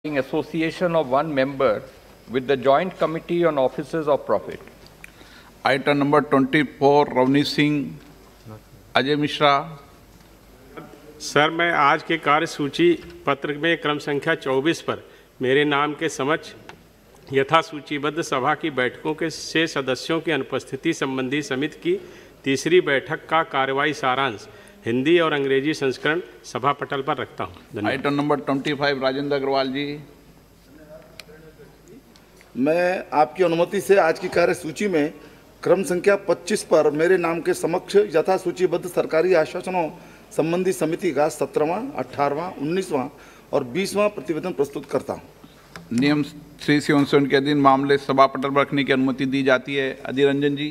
association of one member with the Joint Committee on Offices of Profit. Item number 24, Ravni Singh, Ajay Mishra. Sir, मैं आज के कार्य सूची पत्र में क्रम संख्या 24 पर मेरे नाम के समक्ष यथा सूचीबद्ध सभा की बैठकों के 6 सदस्यों की अनुपस्थिति संबंधी समिति की तीसरी बैठक का कार्यवाही सारांश हिंदी और अंग्रेजी संस्करण सभा पटल पर रखता हूं। आइटम नंबर 25, राजेंद्र अग्रवाल जी। मैं आपकी अनुमति से आज की कार्य सूची में क्रम संख्या 25 पर मेरे नाम के समक्ष यथा सूचीबद्ध सरकारी आश्वासनों संबंधी समिति का 17वां, 18वां, 19वां और 20वां प्रतिवेदन प्रस्तुत करता हूं। नियम 377 के अधीन मामले सभा पटल पर रखने की अनुमति दी जाती है। अधीर रंजन जी।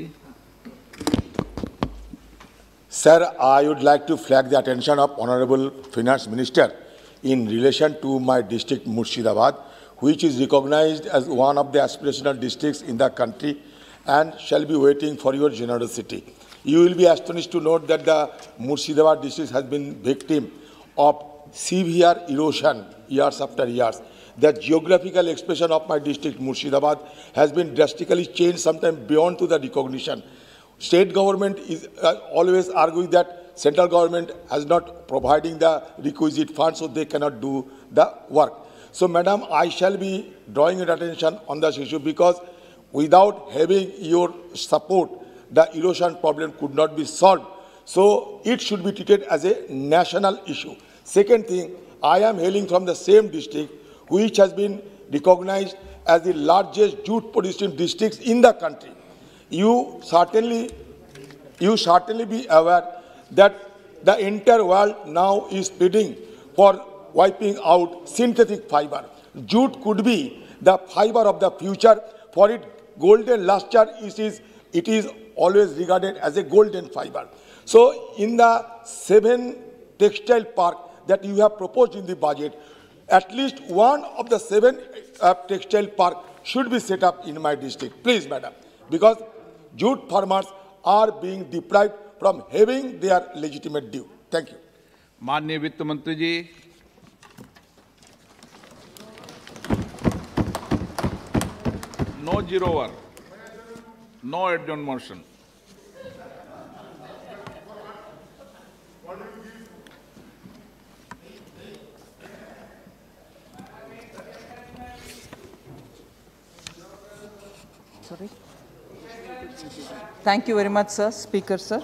Sir, I would like to flag the attention of Honorable Finance Minister in relation to my district Murshidabad, which is recognized as one of the aspirational districts in the country and shall be waiting for your generosity. You will be astonished to note that the Murshidabad district has been victim of severe erosion years after years. The geographical expression of my district Murshidabad has been drastically changed, sometimes beyond to the recognition. State government is always arguing that central government has not providing the requisite funds, so they cannot do the work. So, Madam, I shall be drawing your attention on this issue because without having your support, the erosion problem could not be solved. So, it should be treated as a national issue. Second thing, I am hailing from the same district, which has been recognized as the largest jute producing districts in the country. You certainly be aware that the entire world now is pleading for wiping out synthetic fiber. Jute could be the fiber of the future. For its golden luster, it is always regarded as a golden fiber. So, in the 7 textile park that you have proposed in the budget, at least one of the 7 textile park should be set up in my district. Please, Madam, because jute farmers are being deprived from having their legitimate due. Thank you. माननीय वित्त मंत्री जी। No zero over, no adjourned motion. Sorry. Thank you very much, sir. Speaker, sir.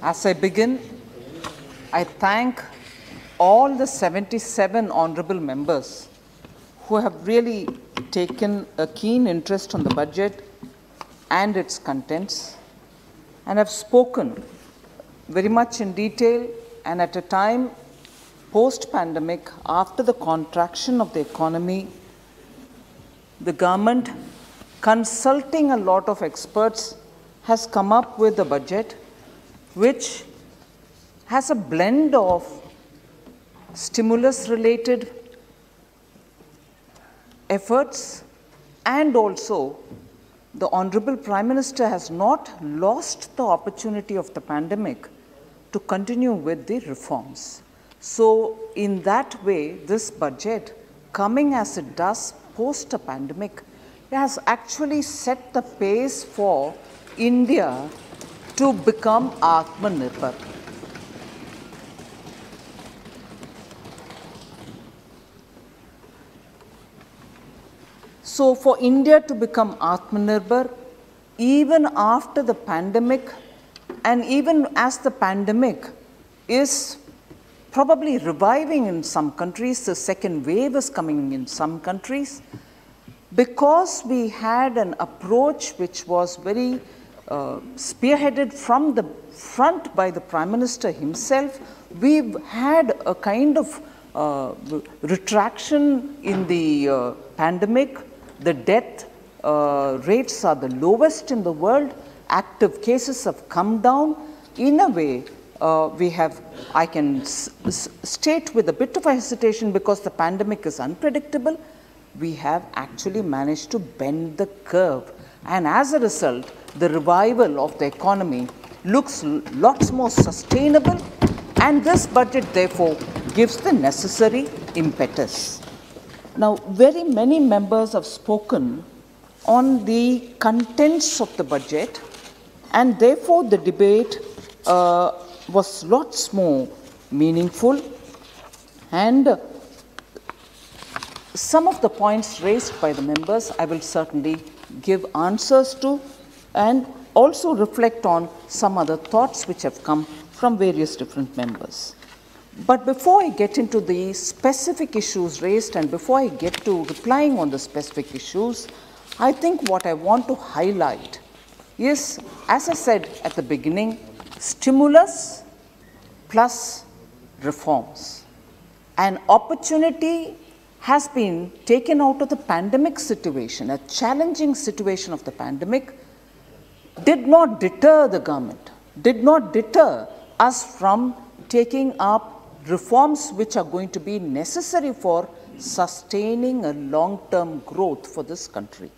As I begin, I thank all the 77 honorable members who have really taken a keen interest on the budget and its contents and have spoken very much in detail and at a time post-pandemic, after the contraction of the economy, the government, consulting a lot of experts, has come up with a budget which has a blend of stimulus-related efforts, and also the Honorable Prime Minister has not lost the opportunity of the pandemic to continue with the reforms. So, in that way, this budget, coming as it does post a pandemic, has actually set the pace for India to become Atmanirbhar. So, for India to become Atmanirbhar, even after the pandemic, and even as the pandemic is probably reviving in some countries, the second wave is coming in some countries, because we had an approach which was very spearheaded from the front by the Prime Minister himself, we've had a kind of retraction in the pandemic. The death rates are the lowest in the world. Active cases have come down. In a way, I can state with a bit of a hesitation, because the pandemic is unpredictable, we have actually managed to bend the curve. And as a result, the revival of the economy looks lots more sustainable And this budget, therefore, gives the necessary impetus. Now, very many members have spoken on the contents of the budget, and therefore the debate was lots more meaningful, and some of the points raised by the members I will certainly give answers to, and also reflect on some other thoughts which have come from various different members. But before I get into the specific issues raised and before I get to replying on the specific issues, I think what I want to highlight is, as I said at the beginning, stimulus plus reforms. An opportunity has been taken out of the pandemic situation, a challenging situation of the pandemic, did not deter the government, did not deter us from taking up reforms which are going to be necessary for sustaining a long-term growth for this country.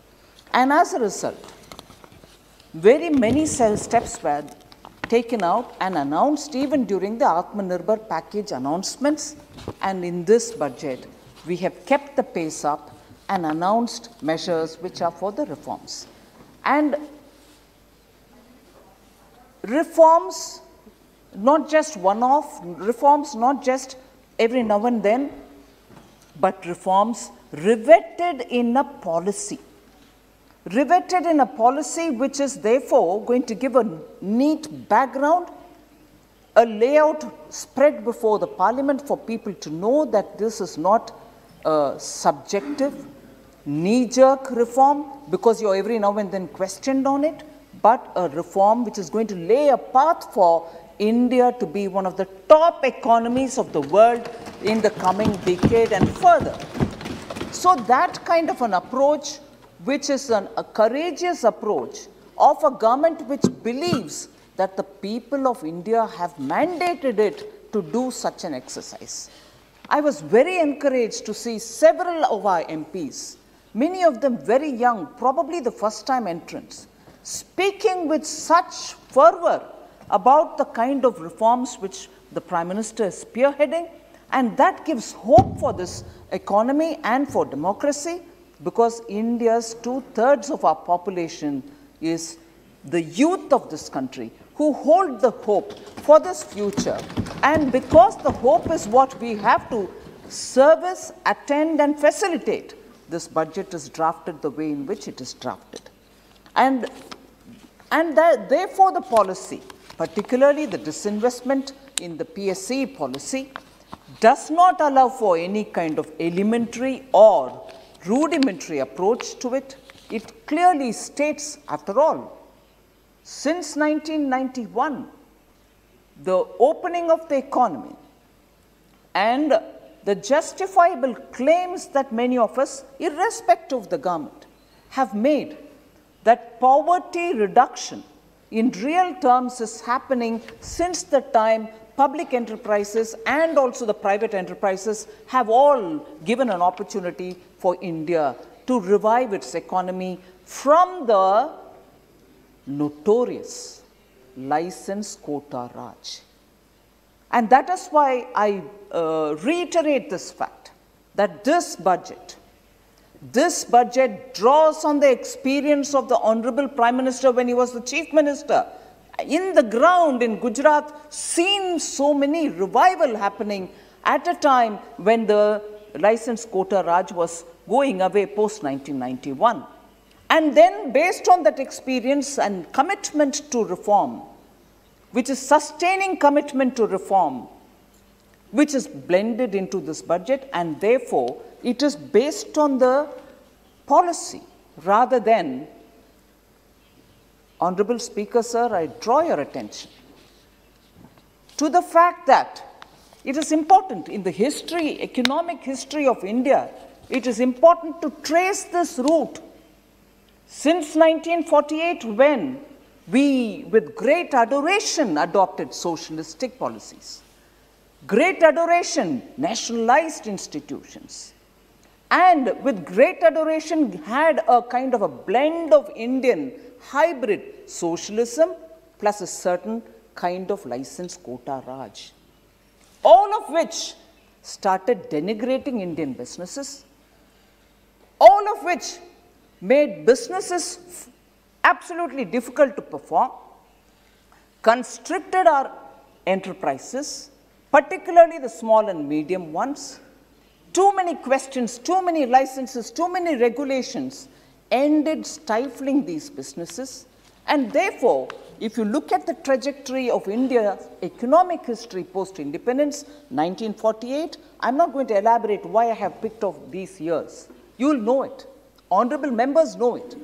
And as a result, very many steps were taken out and announced even during the Atmanirbhar package announcements, and in this budget, we have kept the pace up and announced measures which are for the reforms. And reforms, not just one-off, reforms not just every now and then, but reforms riveted in a policy. Riveted in a policy which is therefore going to give a neat background, a layout spread before the parliament for people to know that this is not a subjective, knee-jerk reform because you're every now and then questioned on it, but a reform which is going to lay a path for India to be one of the top economies of the world in the coming decade and further. So that kind of an approach, which is a courageous approach of a government which believes that the people of India have mandated it to do such an exercise. I was very encouraged to see several of our MPs, many of them very young, probably the first-time entrants, speaking with such fervor about the kind of reforms which the Prime Minister is spearheading, and that gives hope for this economy and for democracy, because India's 2/3 of our population is the youth of this country who hold the hope for this future. And because the hope is what we have to service, attend, and facilitate, this budget is drafted the way in which it is drafted. And therefore the policy, particularly the disinvestment in the PSE policy, does not allow for any kind of elementary or rudimentary approach to it. It clearly states, after all, since 1991, the opening of the economy and the justifiable claims that many of us, irrespective of the government, have made, that poverty reduction in real terms is happening since the time public enterprises and also the private enterprises have all given an opportunity for India to revive its economy from the notorious license quota Raj. And that is why I reiterate this fact, that this budget draws on the experience of the Honorable Prime Minister when he was the Chief Minister. In the ground in Gujarat, seen so many revival happening at a time when the license quota Raj was going away post-1991. And then based on that experience and commitment to reform, which is sustaining commitment to reform, which is blended into this budget, and therefore it is based on the policy rather than, Honorable Speaker, sir, I draw your attention to the fact that it is important in the history, economic history of India, it is important to trace this route. Since 1948, when we, with great adoration, adopted socialistic policies, great adoration, nationalized institutions, and with great adoration had a kind of a blend of Indian hybrid socialism plus a certain kind of license quota Raj. all of which started denigrating Indian businesses, all of which made businesses absolutely difficult to perform, constricted our enterprises, particularly the small and medium ones. Too many questions, too many licenses, too many regulations ended stifling these businesses. And therefore, if you look at the trajectory of India's economic history post-independence, 1948, I'm not going to elaborate why I have picked off these years. You will know it. Honorable members know it.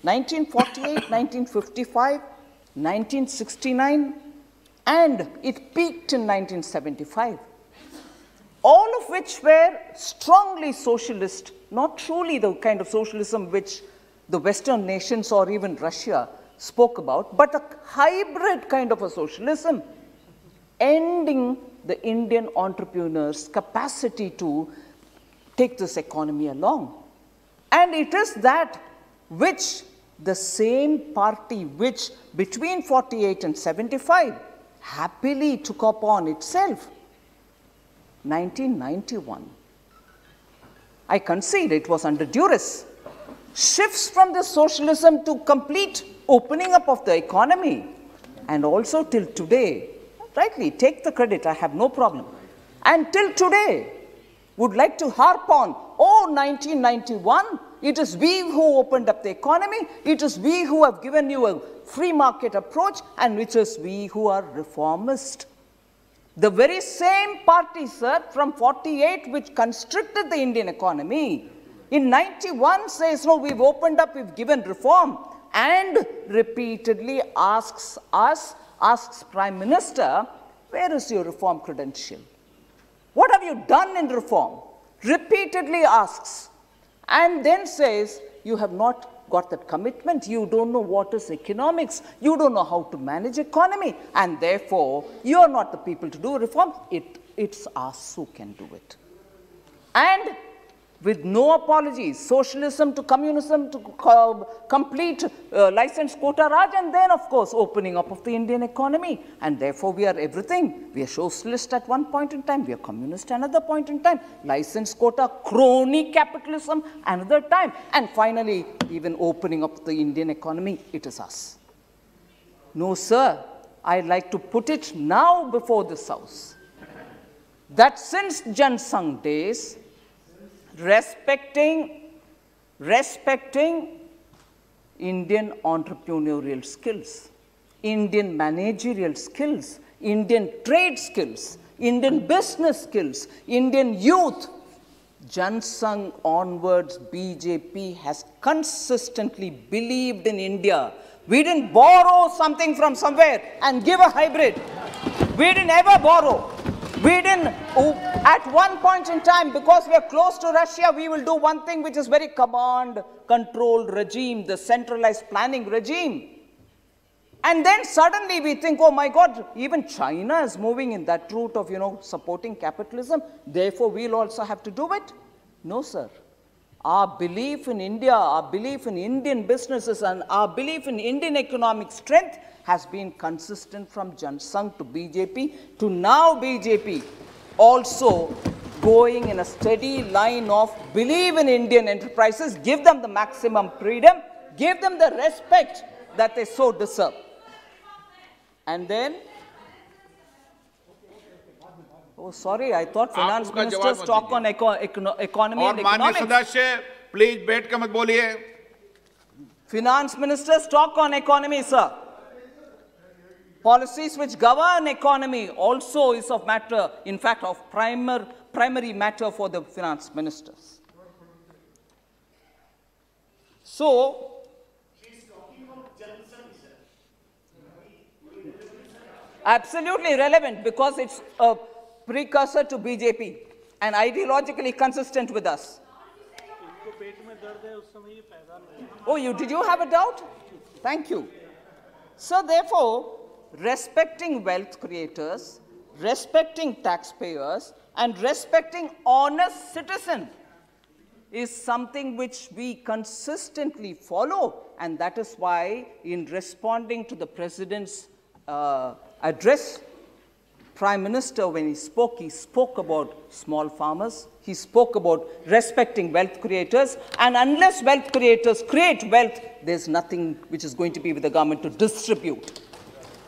1948, 1955, 1969, and it peaked in 1975. All of which were strongly socialist, not truly the kind of socialism which the Western nations or even Russia spoke about, but a hybrid kind of a socialism, ending the Indian entrepreneurs' capacity to take this economy along. And it is that which the same party which between 48 and 75 happily took upon itself. 1991. I concede it was under duress. Shifts from the socialism to complete opening up of the economy, and also till today, rightly, take the credit, I have no problem. And till today, would like to harp on, oh, 1991, it is we who opened up the economy, it is we who have given you a free market approach, and which is we who are reformist. The very same party, sir, from 48, which constricted the Indian economy, in 91 says, no, we've opened up, we've given reform, and repeatedly asks us, asks Prime Minister, where is your reform credential? What have you done in reform? Repeatedly asks, and then says, you have not got that commitment, you don't know what is economics, you don't know how to manage economy, and therefore, you are not the people to do reform, it's us who can do it. And with no apologies, socialism to communism to complete license quota Raj, and then of course opening up of the Indian economy, and therefore we are everything. We are socialist at one point in time, we are communist another point in time, license quota, crony capitalism another time, and finally even opening up the Indian economy, it is us. No sir, I like to put it now before this house, that since Jan Sangh days, respecting Indian entrepreneurial skills, Indian managerial skills, Indian trade skills, Indian business skills, Indian youth, Jan Sangh onwards, BJP has consistently believed in India. We didn't borrow something from somewhere and give a hybrid. We didn't ever borrow. We didn't, at one point in time, because we are close to Russia, we will do one thing which is very command-controlled regime, the centralized planning regime. And then suddenly we think, oh my God, even China is moving in that route of, supporting capitalism. Therefore, we'll also have to do it. No, sir. Our belief in India, our belief in Indian businesses, and our belief in Indian economic strength has been consistent from Jan Sangh to BJP to now BJP, also going in a steady line of believe in Indian enterprises, give them the maximum freedom, give them the respect that they so deserve. And then, oh sorry, I thought finance minister's talk on economy and economics. सदस्य, please बैठ के मत बोलिए. Finance minister's talk on economy, sir. Policies which govern economy also is of matter, in fact, of primary matter for the finance ministers. So, absolutely relevant because it's a precursor to BJP and ideologically consistent with us. Oh, did you have a doubt? Thank you. So therefore, respecting wealth creators, respecting taxpayers, and respecting honest citizens is something which we consistently follow, and that is why in responding to the President's address, Prime Minister, when he spoke about small farmers, he spoke about respecting wealth creators, and unless wealth creators create wealth, there's nothing which is going to be with the government to distribute.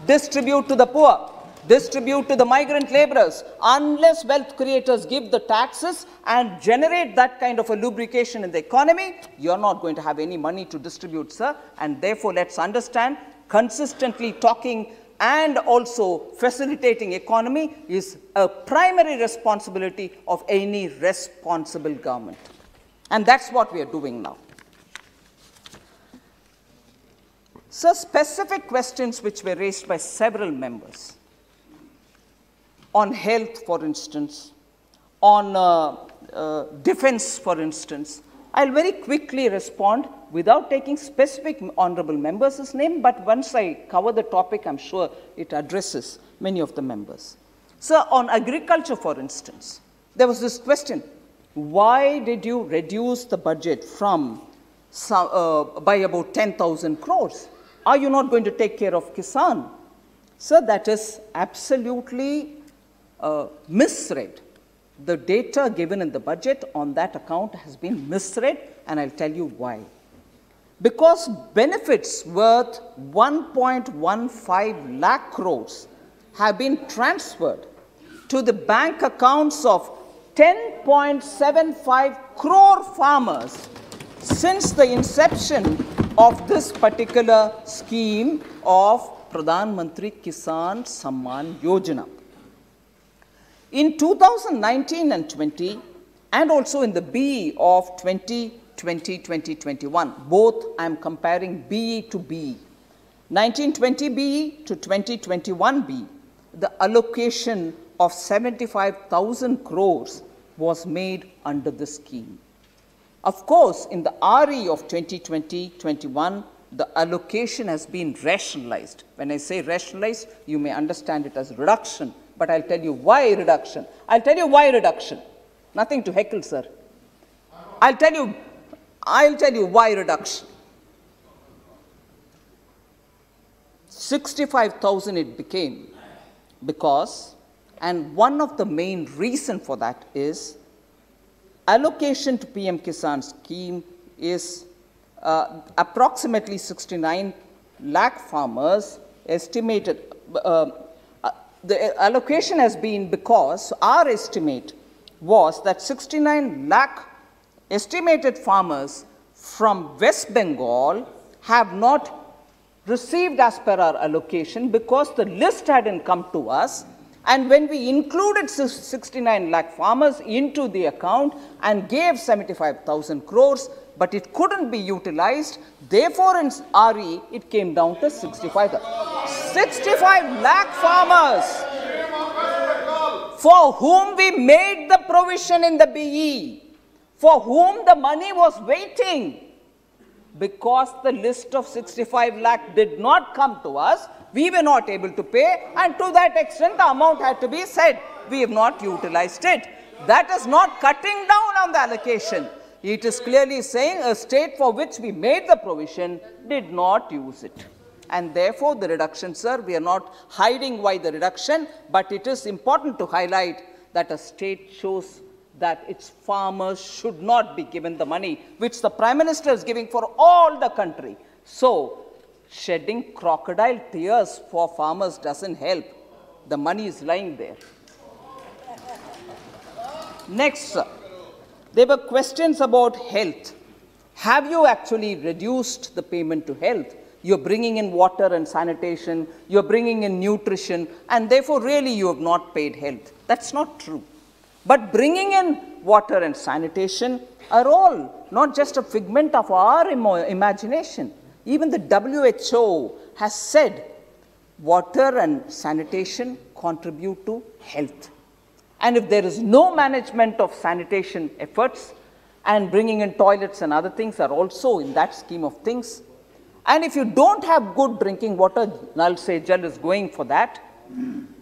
Distribute to the poor, distribute to the migrant laborers. Unless wealth creators give the taxes and generate that kind of a lubrication in the economy, you're not going to have any money to distribute, sir. And therefore, let's understand, consistently talking and also facilitating economy is a primary responsibility of any responsible government. And that's what we are doing now. So, specific questions which were raised by several members on health, for instance, on defense, for instance, I'll very quickly respond without taking specific honorable members' name, but once I cover the topic, I'm sure it addresses many of the members. So, on agriculture, for instance, there was this question, why did you reduce the budget from by about 10,000 crores? Are you not going to take care of Kisan? So, that is absolutely misread. The data given in the budget on that account has been misread, and I'll tell you why. Because benefits worth 1.15 lakh crores have been transferred to the bank accounts of 10.75 crore farmers since the inception of this particular scheme of Pradhan Mantri Kisan Samman Yojana. In 2019 and 20, and also in the BE of 2020-2021, both I am comparing BE to BE. 1920 BE to 2021 BE, the allocation of 75,000 crores was made under the scheme. Of course, in the RE of 2020-21, the allocation has been rationalized. When I say rationalized, you may understand it as reduction. But I'll tell you why reduction. I'll tell you why reduction. Nothing to heckle, sir. I'll tell you why reduction. 65,000 it became because, and one of the main reason for that is, allocation to PM Kisan scheme is approximately 69 lakh farmers estimated. The allocation has been because our estimate was that 69 lakh estimated farmers from West Bengal have not received as per our allocation because the list hadn't come to us. And when we included 69 lakh farmers into the account and gave 75,000 crores, but it couldn't be utilized, therefore in RE it came down to 65 lakh farmers for whom we made the provision in the BE, for whom the money was waiting. Because the list of 65 lakh did not come to us, we were not able to pay, and to that extent the amount had to be said. We have not utilized it. That is not cutting down on the allocation. It is clearly saying a state for which we made the provision did not use it. And therefore, the reduction, sir, we are not hiding why the reduction, but it is important to highlight that a state shows that its farmers should not be given the money which the Prime Minister is giving for all the country. So, shedding crocodile tears for farmers doesn't help. The money is lying there. Next, sir, there were questions about health. Have you actually reduced the payment to health? You're bringing in water and sanitation, you're bringing in nutrition, and therefore really you have not paid health. That's not true. But bringing in water and sanitation are all not just a figment of our imagination. Even the WHO has said water and sanitation contribute to health. And if there is no management of sanitation efforts, and bringing in toilets and other things are also in that scheme of things, and if you don't have good drinking water, Nal Se Jal is going for that,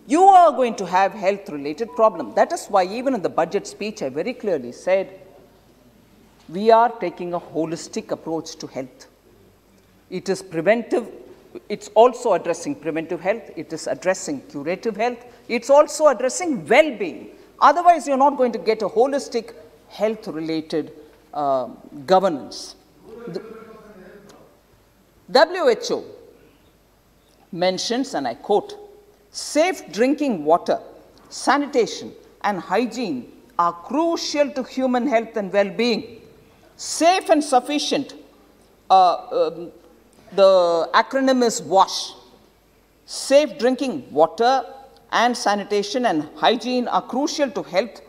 you are going to have health-related problems. That is why even in the budget speech, I very clearly said, we are taking a holistic approach to health. It is preventive. It's also addressing preventive health. It is addressing curative health. It's also addressing well-being. Otherwise, you're not going to get a holistic health-related governance. The WHO mentions, and I quote, "Safe drinking water, sanitation, and hygiene are crucial to human health and well-being. Safe and sufficient, the acronym is WASH. Safe drinking water and sanitation and hygiene are crucial to health,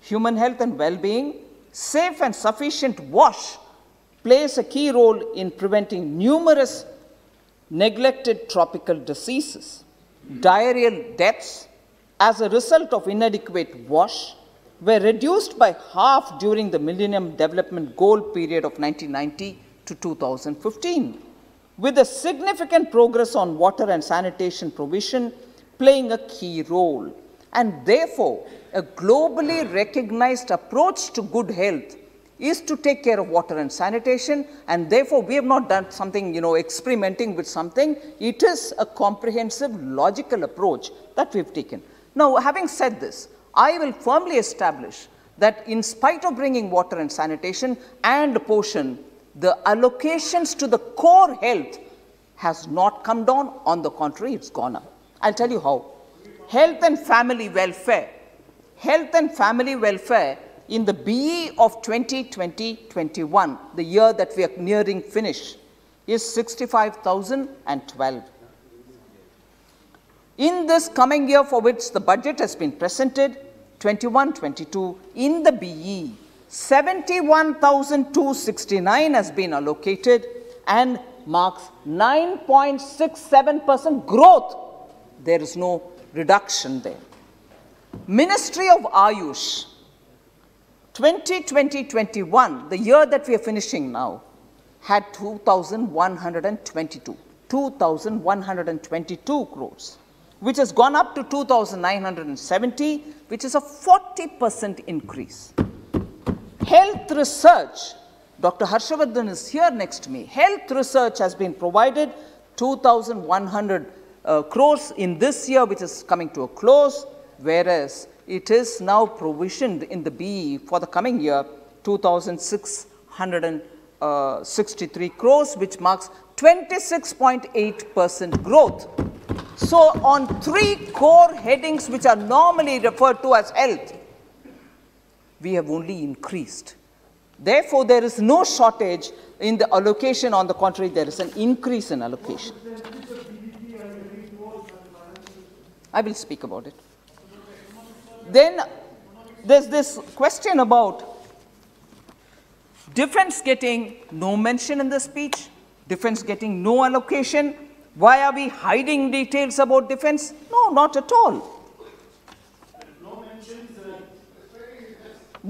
human health and well-being. Safe and sufficient WASH plays a key role in preventing numerous neglected tropical diseases. Diarrheal deaths as a result of inadequate WASH were reduced by half during the Millennium Development Goal period of 1990 to 2015, with a significant progress on water and sanitation provision playing a key role. And therefore, a globally recognized approach to good health is to take care of water and sanitation, and therefore we have not done something, experimenting with something. It is a comprehensive, logical approach that we've taken. Now, having said this, I will firmly establish that in spite of bringing water and sanitation and portion, the allocations to the core health has not come down. On the contrary, it's gone up. I'll tell you how. Health and family welfare. Health and family welfare in the BE of 2020-21, the year that we are nearing finish, is 65,012. In this coming year for which the budget has been presented, 21-22, in the BE, 71,269 has been allocated and marks 9.67% growth. There is no reduction there. Ministry of Ayush, 2020-21, the year that we are finishing now, had 2,122 crores, which has gone up to 2,970, which is a 40% increase. Health research, Dr. Harshavardhan is here next to me. Health research has been provided 2,100 crores in this year, which is coming to a close, whereas it is now provisioned in the BE for the coming year 2,663 crores, which marks 26.8% growth. So on 3 core headings which are normally referred to as health, we have only increased. Therefore, there is no shortage in the allocation. On the contrary, there is an increase in allocation. I will speak about it. Then there's this question about defense getting no mention in the speech, defense getting no allocation. Why are we hiding details about defense? No, not at all.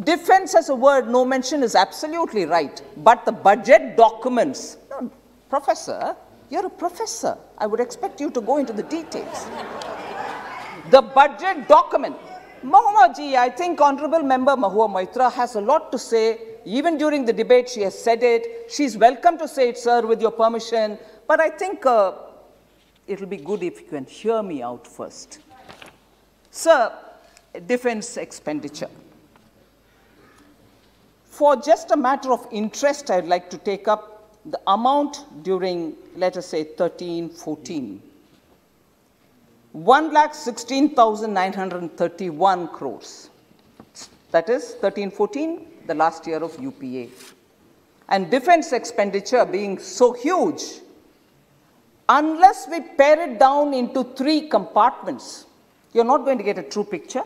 Defense as a word, no mention, is absolutely right. But the budget documents, no, Professor, you're a professor. I would expect you to go into the details. The budget document, Mahua ji, I think Honorable Member Mahua Moitra has a lot to say. Even during the debate, she has said it. She's welcome to say it, sir, with your permission. But I think it'll be good if you can hear me out first. Sir, defense expenditure. For just a matter of interest, I'd like to take up the amount during, let us say, 13-14. 1,16,931 crores. That is 13-14, the last year of UPA. And defense expenditure being so huge, unless we pare it down into 3 compartments, you're not going to get a true picture.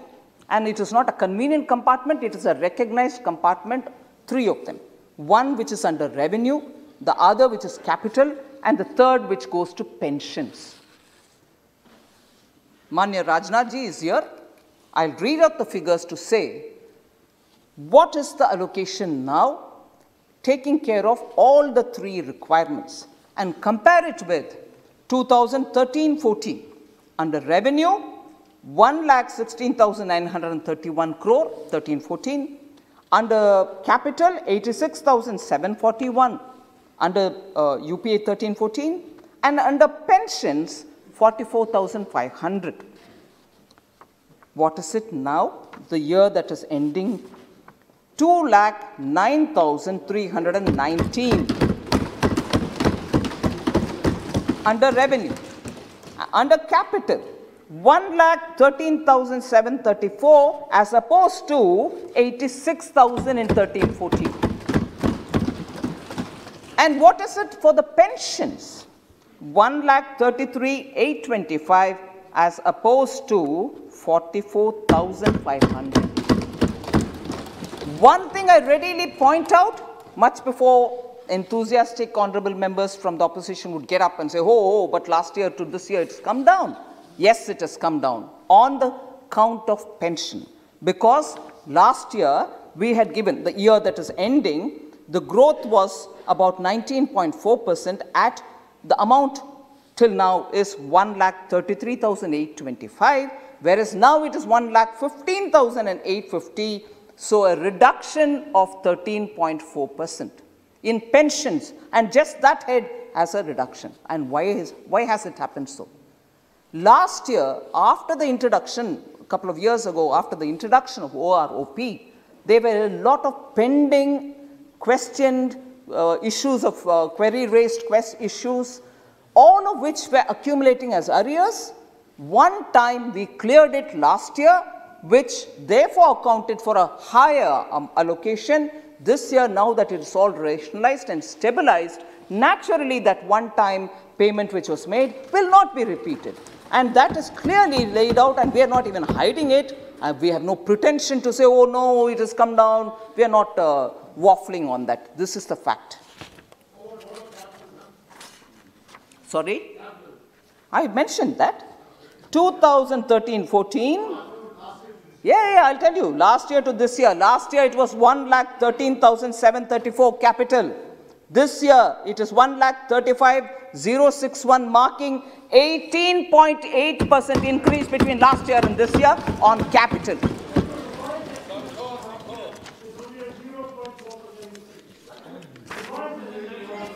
And it is not a convenient compartment, it is a recognized compartment, 3 of them. One which is under revenue, the other which is capital, and the third which goes to pensions. Manya Rajnath ji is here. I'll read out the figures to say what is the allocation now, taking care of all the 3 requirements, and compare it with 2013-14. Under revenue, 1,16,931 crore, 13-14. Under capital, 86,741. Under UPA 13-14. And under pensions, 44,500. What is it now? The year that is ending, 2,09,319 under revenue. Under capital, 1,13,734 as opposed to 86,000 in 13-14. And what is it for the pensions? 1,33,825 as opposed to 44,500. One thing I readily point out, much before enthusiastic honorable members from the opposition would get up and say, oh, but last year to this year it's come down. Yes, it has come down on the count of pension. Because last year we had given, the year that is ending, the growth was about 19.4% at the amount till now is 1,33,825, whereas now it is 1,15,850, so a reduction of 13.4% in pensions, and just that head has a reduction. And why has it happened so? Last year, after the introduction, a couple of years ago, after the introduction of OROP, there were a lot of pending, questioned issues of query-raised issues, all of which were accumulating as arrears. One time we cleared it last year, which therefore accounted for a higher allocation. This year, now that it is all rationalized and stabilized, naturally that one-time payment which was made will not be repeated. And that is clearly laid out, and we are not even hiding it. We have no pretension to say, oh no, it has come down. We are not waffling on that. This is the fact. Sorry? I mentioned that. 2013-14. Yeah, I'll tell you. Last year to this year. Last year it was 1,13,734 capital. This year it is 1,35,061, marking 18.8% increase between last year and this year on capital.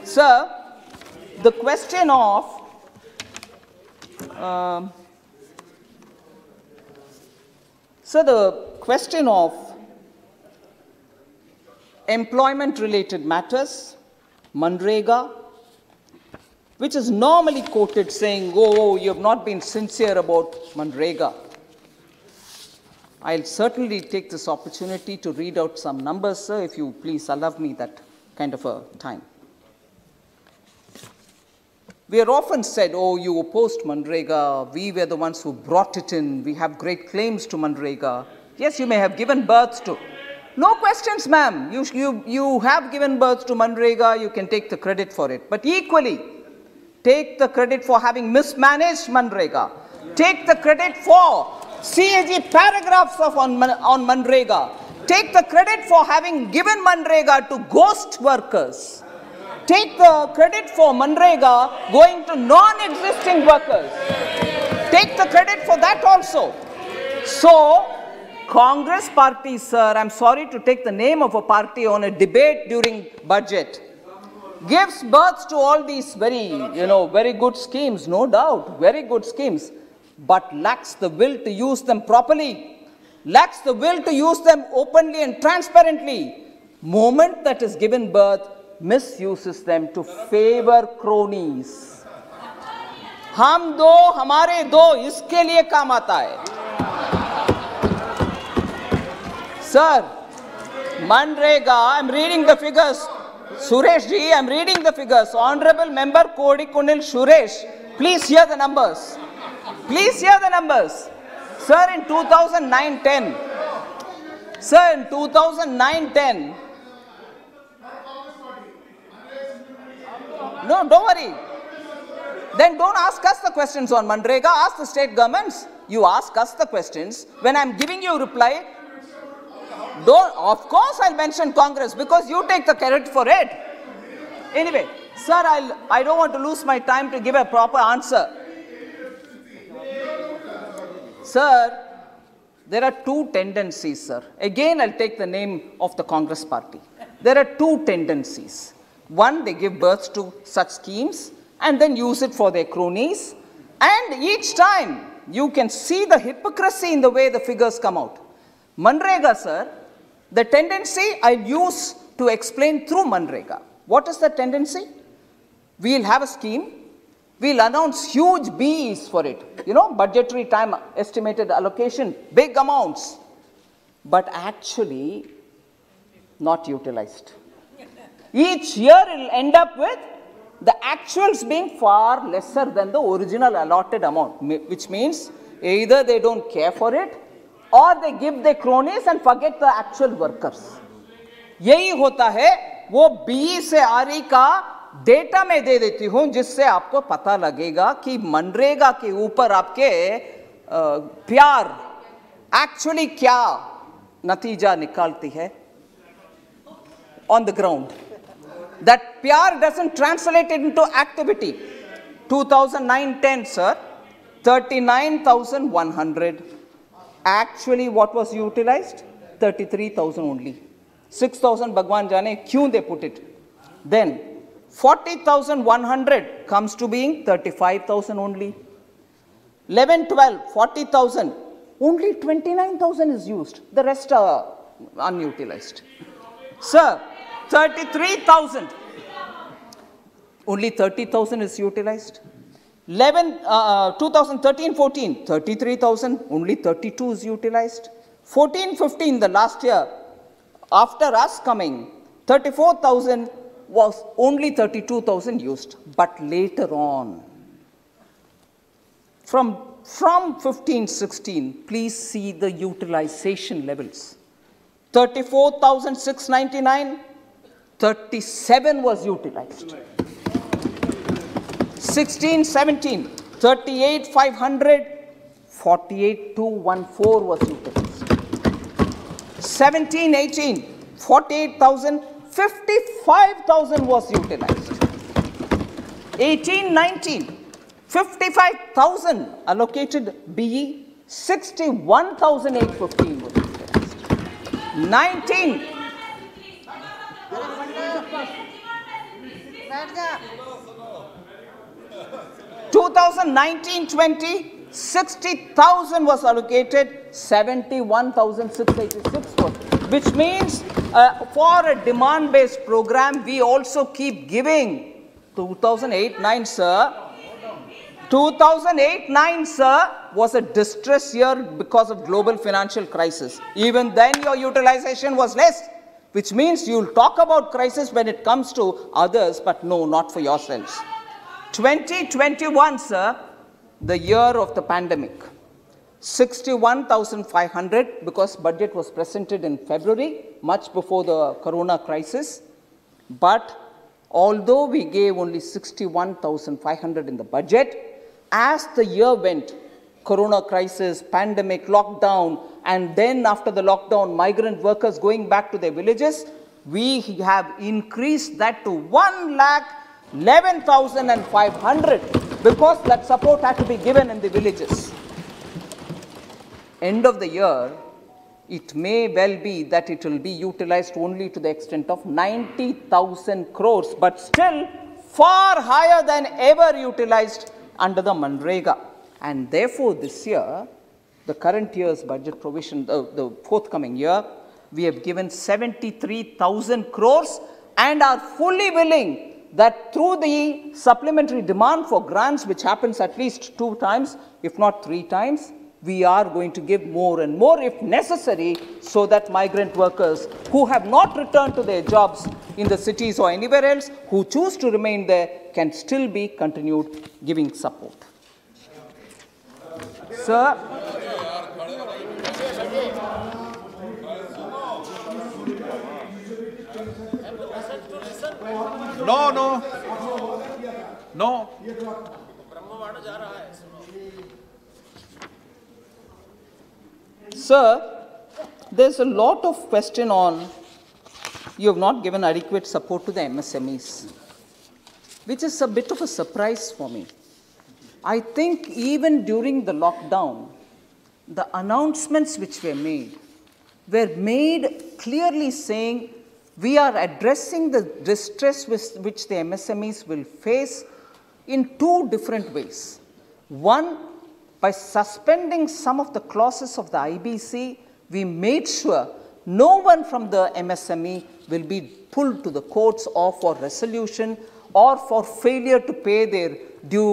Sir, the question of employment-related matters, Manrega, which is normally quoted saying, oh, you have not been sincere about Manrega. I'll certainly take this opportunity to read out some numbers, sir, if you please allow me that kind of a time. We are often said, oh, you opposed Manrega, we were the ones who brought it in, we have great claims to Manrega. Yes, you may have given birth to. No questions, ma'am. You have given birth to Manrega, you can take the credit for it. But equally, take the credit for having mismanaged Manrega. Take the credit for CAG paragraphs on Manrega. Take the credit for having given Manrega to ghost workers. Take the credit for Manrega going to non-existing workers. Take the credit for that also. So, Congress party, sir, I'm sorry to take the name of a party on a debate during budget, gives birth to all these very good schemes, no doubt, very good schemes, but lacks the will to use them properly, lacks the will to use them openly and transparently. Moment that is given birth, misuses them to favor cronies. हम दो हमारे दो इसके लिए काम आता है. Sir, Manrega, I'm reading the figures. Suresh ji, I'm reading the figures. Honorable Member Kodikunil Suresh, please hear the numbers. Please hear the numbers. Sir, in 2009-10, sir, in 2009-10, no, don't worry. Then don't ask us the questions on Manrega, ask the state governments. You ask us the questions. When I'm giving you a reply, of course I'll mention Congress because you take the credit for it. Anyway, sir, I don't want to lose my time to give a proper answer. Sir, there are two tendencies, sir. Again, I'll take the name of the Congress party. There are two tendencies. One, they give birth to such schemes and then use it for their cronies. And each time you can see the hypocrisy in the way the figures come out. Manrega, sir, the tendency I'll use to explain through Manrega. What is the tendency? We'll have a scheme. We'll announce huge BEs for it. You know, budgetary time estimated allocation, big amounts. But actually not utilized. Each year it will end up with the actuals being far lesser than the original allotted amount, which means either they don't care for it or they give their cronies and forget the actual workers. यही होता है, वो BE से RE का data में दे देती हूं जिससे आपको पता लगेगा कि मनरेगा के ऊपर आपके प्यार एक्चुअली क्या नतीजा निकालती है on the ground. That pyar doesn't translate it into activity. 2009-10, sir, 39,100. Actually, what was utilized? 33,000 only. 6,000 Bhagwan Jane, kyun they put it? Then, 40,100 comes to being 35,000 only. 11-12, 40,000. Only 29,000 is used. The rest are unutilized. Sir, 33,000. Only 30,000 is utilized. 2013-14, 33,000. Only 32 is utilized. 14-15, the last year, after us coming, 34,000 was only 32,000 used. But later on, from 15-16, please see the utilization levels. 34,699, 37 was utilized. 16-17, 38,500, 48,214 was utilized. 17-18, 48,000, 55,000 was utilized. 18-19, 55,000 allocated BE, 61,815 was utilized. 19. 2019-20, 60,000 was allocated, 71,686 was, which means for a demand-based program, we also keep giving. 2008-9, sir. 2008-9, sir, was a distress year because of global financial crisis. Even then, your utilization was less, which means you'll talk about crisis when it comes to others, but no, not for yourselves. 2021, sir, the year of the pandemic, 61,500 because budget was presented in February, much before the corona crisis. But although we gave only 61,500 in the budget, as the year went, corona crisis, pandemic, lockdown, and then after the lockdown, migrant workers going back to their villages, we have increased that to 1,11,500 because that support had to be given in the villages. End of the year, it may well be that it will be utilized only to the extent of 90,000 crores, but still far higher than ever utilized under the Manrega. And therefore, this year, the current year's budget provision, the forthcoming year, we have given 73,000 crores and are fully willing that through the supplementary demand for grants, which happens at least 2 times, if not 3 times, we are going to give more and more if necessary so that migrant workers who have not returned to their jobs in the cities or anywhere else, who choose to remain there, can still be continued giving support. Sir, No. Sir, there's a lot of question on you have not given adequate support to the MSMEs, which is a bit of a surprise for me. I think even during the lockdown, the announcements which were made clearly saying we are addressing the distress which the MSMEs will face in 2 different ways. One, by suspending some of the clauses of the IBC, we made sure no one from the MSME will be pulled to the courts or for resolution or for failure to pay their due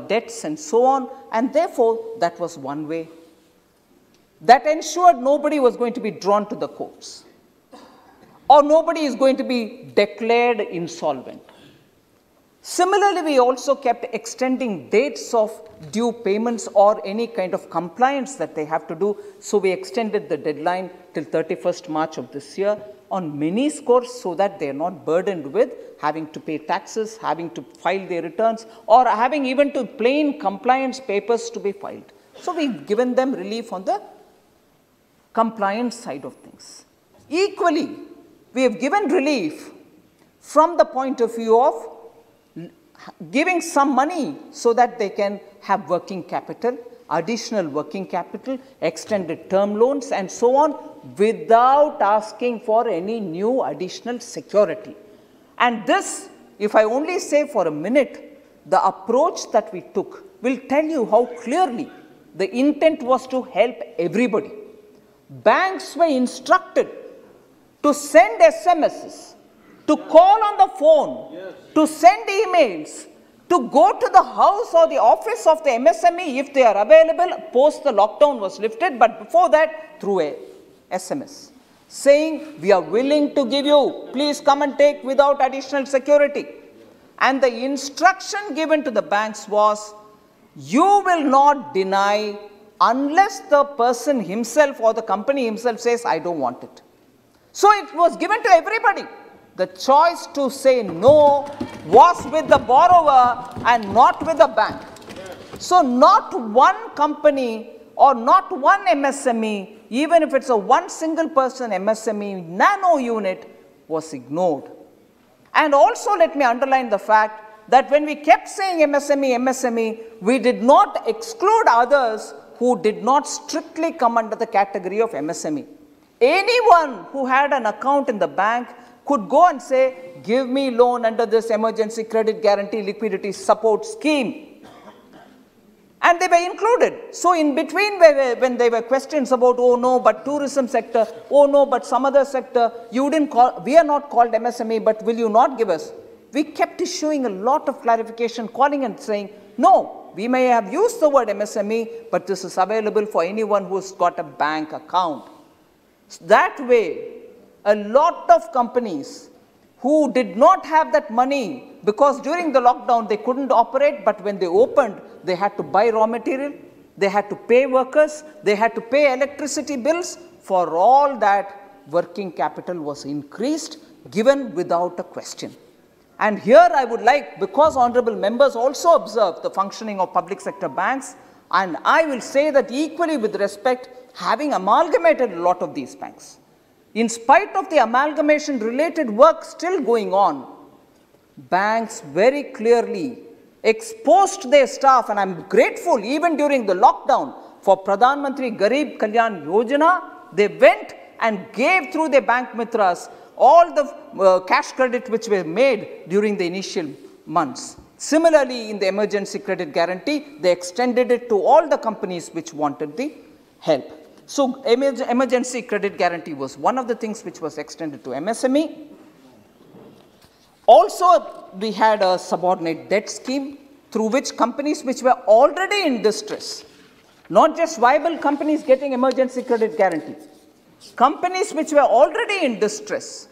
debts and so on. And therefore, that was one way. That ensured nobody was going to be drawn to the courts, or nobody is going to be declared insolvent. Similarly, we also kept extending dates of due payments or any kind of compliance that they have to do. So we extended the deadline till 31st March of this year on many scores so that they are not burdened with having to pay taxes, having to file their returns, or having even to plain compliance papers to be filed. So we've given them relief on the compliance side of things. Equally, we have given relief from the point of view of giving some money so that they can have working capital, additional working capital, extended term loans, and so on, without asking for any new additional security. And this, if I only say for a minute, the approach that we took will tell you how clearly the intent was to help everybody. Banks were instructed to send SMSs, to call on the phone, to send emails, to go to the house or the office of the MSME if they are available. Post the lockdown was lifted, but before that, through a SMS, saying, we are willing to give you, please come and take without additional security. And the instruction given to the banks was, you will not deny unless the person himself or the company himself says, I don't want it. So it was given to everybody. The choice to say no was with the borrower and not with the bank. So not one company or not one MSME, even if it's a one single person MSME nano unit, was ignored. And also let me underline the fact that when we kept saying MSME, we did not exclude others who did not strictly come under the category of MSME. Anyone who had an account in the bank could go and say, give me loan under this emergency credit guarantee liquidity support scheme. And they were included. So in between, when there were questions about, oh no, but tourism sector, oh no, but some other sector, you didn't call, we are not called MSME, but will you not give us? We kept issuing a lot of clarification, calling and saying, no, we may have used the word MSME, but this is available for anyone who's got a bank account. That way, a lot of companies who did not have that money because during the lockdown they couldn't operate, but when they opened, they had to buy raw material, they had to pay workers, they had to pay electricity bills. For all that, working capital was increased, given without a question. And here I would like, because honorable members also observe the functioning of public sector banks, and I will say that equally with respect, having amalgamated a lot of these banks, in spite of the amalgamation related work still going on, banks very clearly exposed their staff, and I'm grateful even during the lockdown for Pradhan Mantri Garib Kalyan Yojana, they went and gave through their bank mitras all the cash credit which were made during the initial months. Similarly, in the emergency credit guarantee, they extended it to all the companies which wanted the help. So emergency credit guarantee was one of the things which was extended to MSME. Also, we had a subordinate debt scheme through which companies which were already in distress, not just viable companies getting emergency credit guarantee, companies which were already in distress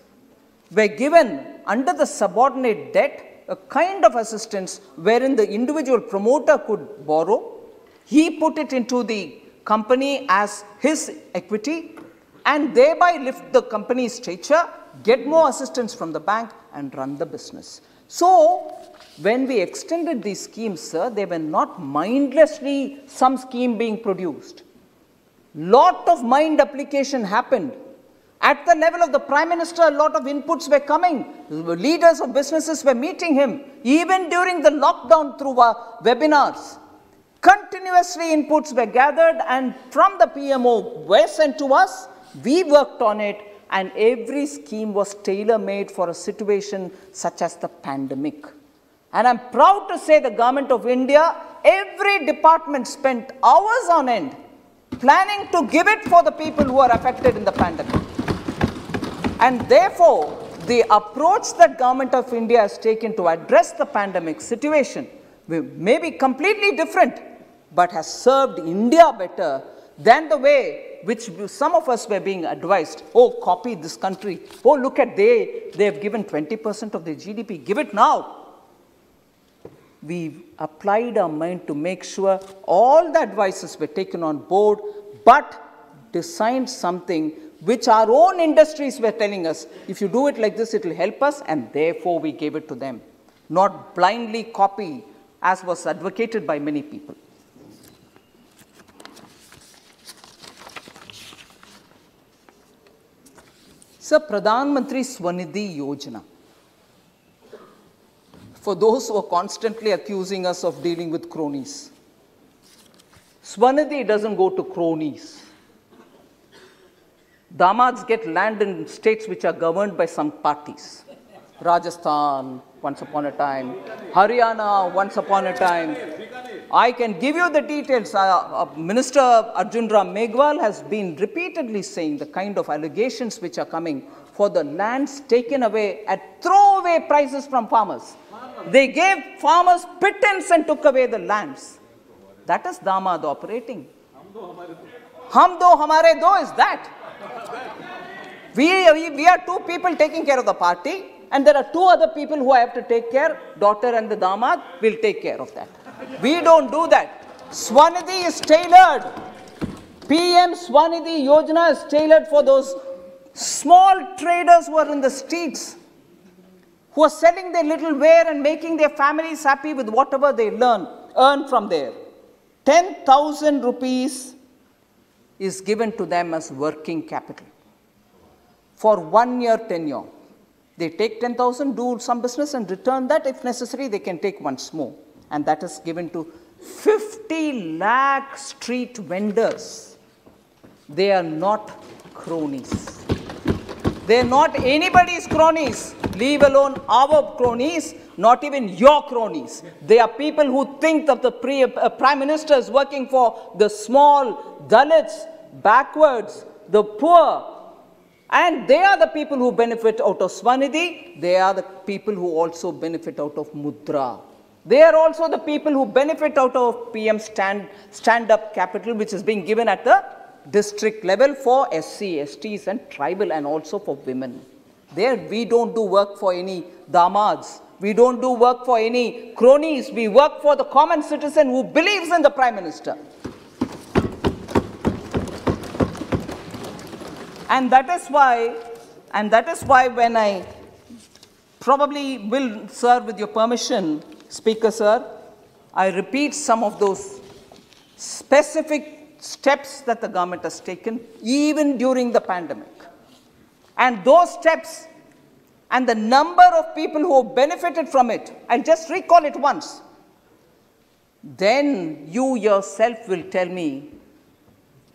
were given under the subordinate debt a kind of assistance wherein the individual promoter could borrow. He put it into the company as his equity and thereby lift the company's stature, get more assistance from the bank and run the business. So when we extended these schemes, sir, they were not mindlessly some scheme being produced. Lot of mind application happened. At the level of the Prime Minister, a lot of inputs were coming. Leaders of businesses were meeting him, even during the lockdown through webinars. Continuously inputs were gathered and from the PMO were sent to us. We worked on it and every scheme was tailor-made for a situation such as the pandemic. And I'm proud to say the Government of India, every department spent hours on end planning to give it for the people who are affected in the pandemic. And therefore, the approach that Government of India has taken to address the pandemic situation may be completely different, but has served India better than the way which some of us were being advised. Oh, copy this country. Oh, look at they have given 20% of their GDP. Give it now. We applied our mind to make sure all the advices were taken on board, but designed something which our own industries were telling us, if you do it like this, it will help us, and therefore we gave it to them. Not blindly copy, as was advocated by many people. Sir, Pradhan Mantri Swanidhi Yojana. For those who are constantly accusing us of dealing with cronies, Swanidhi doesn't go to cronies. Damads get land in states which are governed by some parties. Rajasthan, once upon a time. Haryana, once upon a time. I can give you the details. Minister Arjun Ram Meghwal has been repeatedly saying the kind of allegations which are coming for the lands taken away at throwaway prices from farmers. They gave farmers pittance and took away the lands. That is Damad operating. Hum do hamare do is that. We are two people taking care of the party, and there are two other people who I have to take care. Daughter and the Damad will take care of that. We don't do that. Swanidhi is tailored. PM Swanidhi Yojana is tailored for those small traders who are in the streets, who are selling their little ware and making their families happy with whatever they earn from there. 10,000 rupees is given to them as working capital for 1 year tenure. They take 10,000, do some business and return that. If necessary, they can take once more. And that is given to 50 lakh street vendors. They are not cronies. They are not anybody's cronies, leave alone our cronies, not even your cronies. They are people who think that the Prime Minister is working for the small, Dalits, backwards, the poor. And they are the people who benefit out of Swanidhi. They are the people who also benefit out of Mudra. They are also the people who benefit out of PM stand-up capital, which is being given at the district level for SC, STs and tribal, and also for women. There we don't do work for any damads. We don't do work for any cronies. We work for the common citizen who believes in the Prime Minister. And that is why when I probably will, sir, with your permission, Speaker, sir, I repeat some of those specific steps that the government has taken even during the pandemic. And those steps and the number of people who benefited from it, I'll just recall it once. Then you yourself will tell me,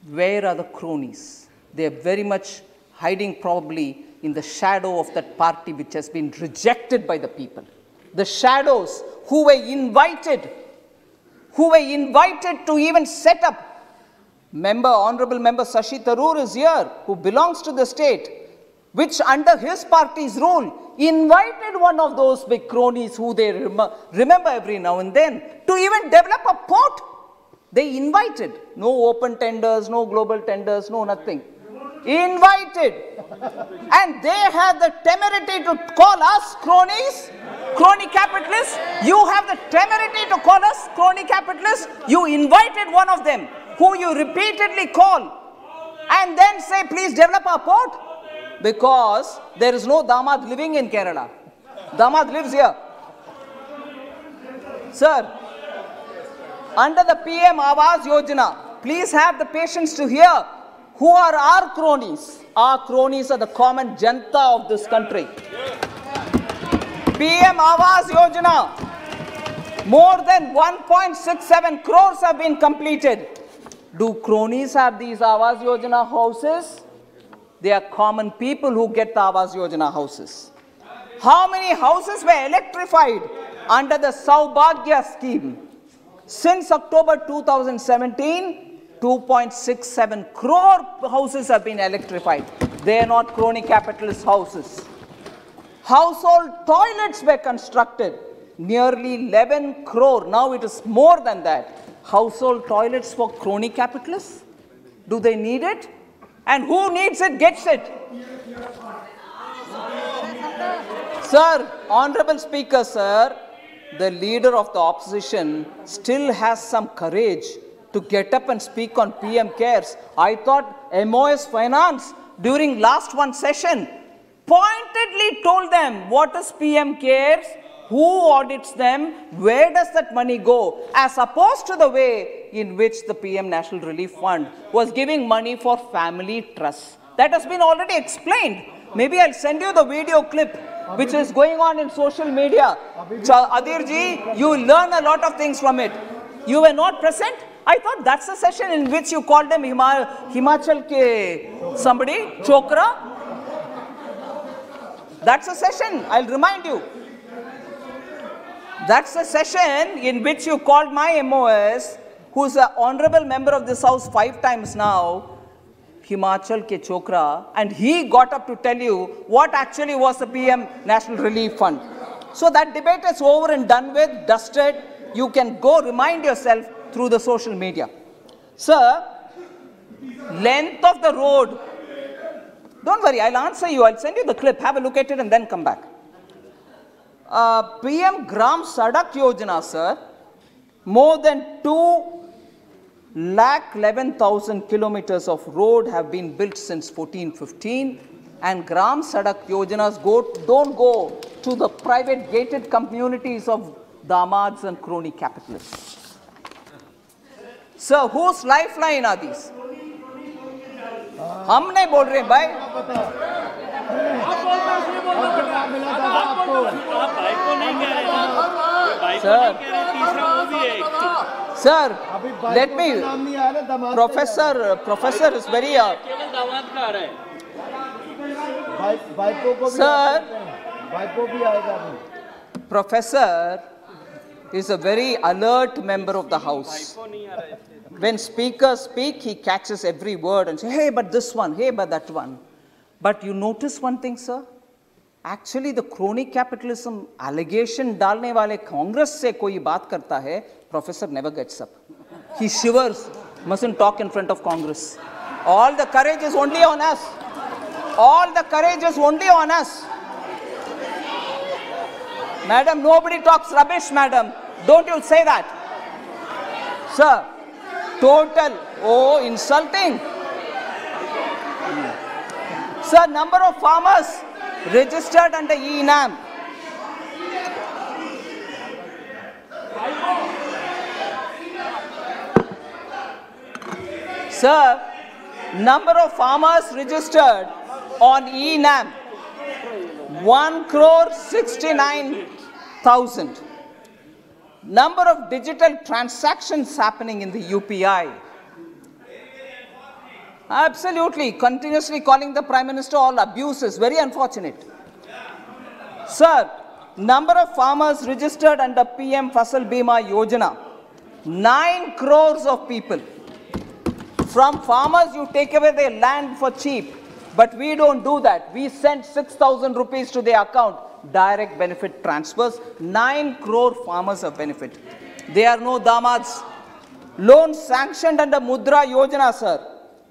where are the cronies? They are very much hiding probably in the shadow of that party which has been rejected by the people. The shadows who were invited to even set up. Honorable Member Shashi Tharoor is here, who belongs to the state, which under his party's rule invited one of those big cronies who they remember every now and then to even develop a port. They invited. No open tenders, no global tenders, no nothing. Invited. And they have the temerity to call us cronies, crony capitalists. You have the temerity to call us crony capitalists. You invited one of them who you repeatedly call and then say, please develop our port. Because there is no Damad living in Kerala. Damad lives here. Sir, under the PM Awas Yojana, please have the patience to hear who are our cronies. Our cronies are the common janta of this country. PM Awas Yojana, more than 1.67 crores have been completed. Do cronies have these Awas Yojana houses? They are common people who get the Awas Yojana houses. How many houses were electrified under the Saubhagya scheme. Since October 2017, 2.67 crore houses have been electrified. They are not crony capitalist houses. Household toilets were constructed, nearly 11 crore. Now it is more than that. Household toilets for crony capitalists? Do they need it? And who needs it gets it. Sir, Honorable Speaker, sir, the leader of the opposition still has some courage to get up and speak on PM Cares. I thought MOS Finance during last one session pointedly told them what is PM Cares, who audits them, where does that money go, as opposed to the way in which the PM National Relief Fund was giving money for family trusts. That has been already explained. Maybe I'll send you the video clip which is going on in social media. Adirji, you will learn a lot of things from it. You were not present? I thought that's the session in which you called them Himachal ke somebody, Chokra. That's a session, I'll remind you. That's a session in which you called my MOS, who's an honorable member of this house 5 times now, Himachal ke Chokra, and he got up to tell you what actually was the PM National Relief Fund. So that debate is over and done with, dusted. You can go remind yourself through the social media. Sir, length of the road. Don't worry, I'll answer you. I'll send you the clip. Have a look at it and then come back. PM Gram Sadak Yojana, sir, more than 2,11,000 kilometers of road have been built since 1415, and Gram Sadak Yojanas don't go to the private gated communities of damads and crony capitalists. Sir, whose lifeline are these? हम नहीं बोल रहे भाई. Sir, let me. Professor is very. Sir, Professor is a very alert member of the House. When speakers speak, he catches every word and says, hey, but this one, hey, but that one. But you notice one thing, sir? Actually, the crony capitalism allegation डालने वाले Congress से कोई बात करता है, Professor never gets up. He shivers, mustn't talk in front of Congress. All the courage is only on us. All the courage is only on us. Madam, nobody talks rubbish, madam. Don't you say that. Sir, total, oh, insulting. Sir, number of farmers registered under E-NAM. Sir, number of farmers registered on E-NAM, 1,69,000. Number of digital transactions happening in the UPI. Absolutely, continuously calling the Prime Minister all abuses, very unfortunate. Sir, number of farmers registered under PM Fasal Bima Yojana, 9 crores of people. From farmers, you take away their land for cheap, but we don't do that. We send 6,000 rupees to their account, direct benefit transfers, 9 crore farmers of benefit. There are no damads. Loans sanctioned under Mudra Yojana, sir.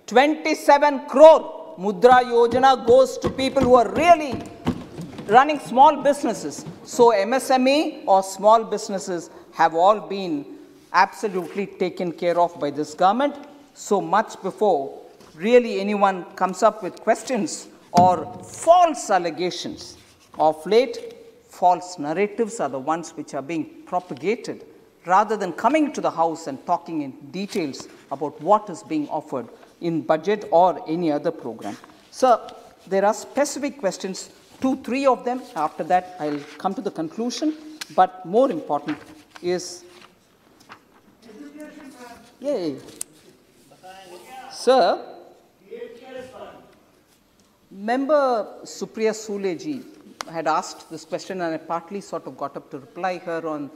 27 crore Mudra Yojana goes to people who are really running small businesses. So MSME or small businesses have all been absolutely taken care of by this government. So much before really anyone comes up with questions or false allegations. Of late, false narratives are the ones which are being propagated rather than coming to the House and talking in details about what is being offered in budget or any other program. Sir, there are specific questions, 2-3 of them. After that, I'll come to the conclusion. But more important is, Sir, Member Supriya Sule ji, had asked this question, and I partly sort of got up to reply her on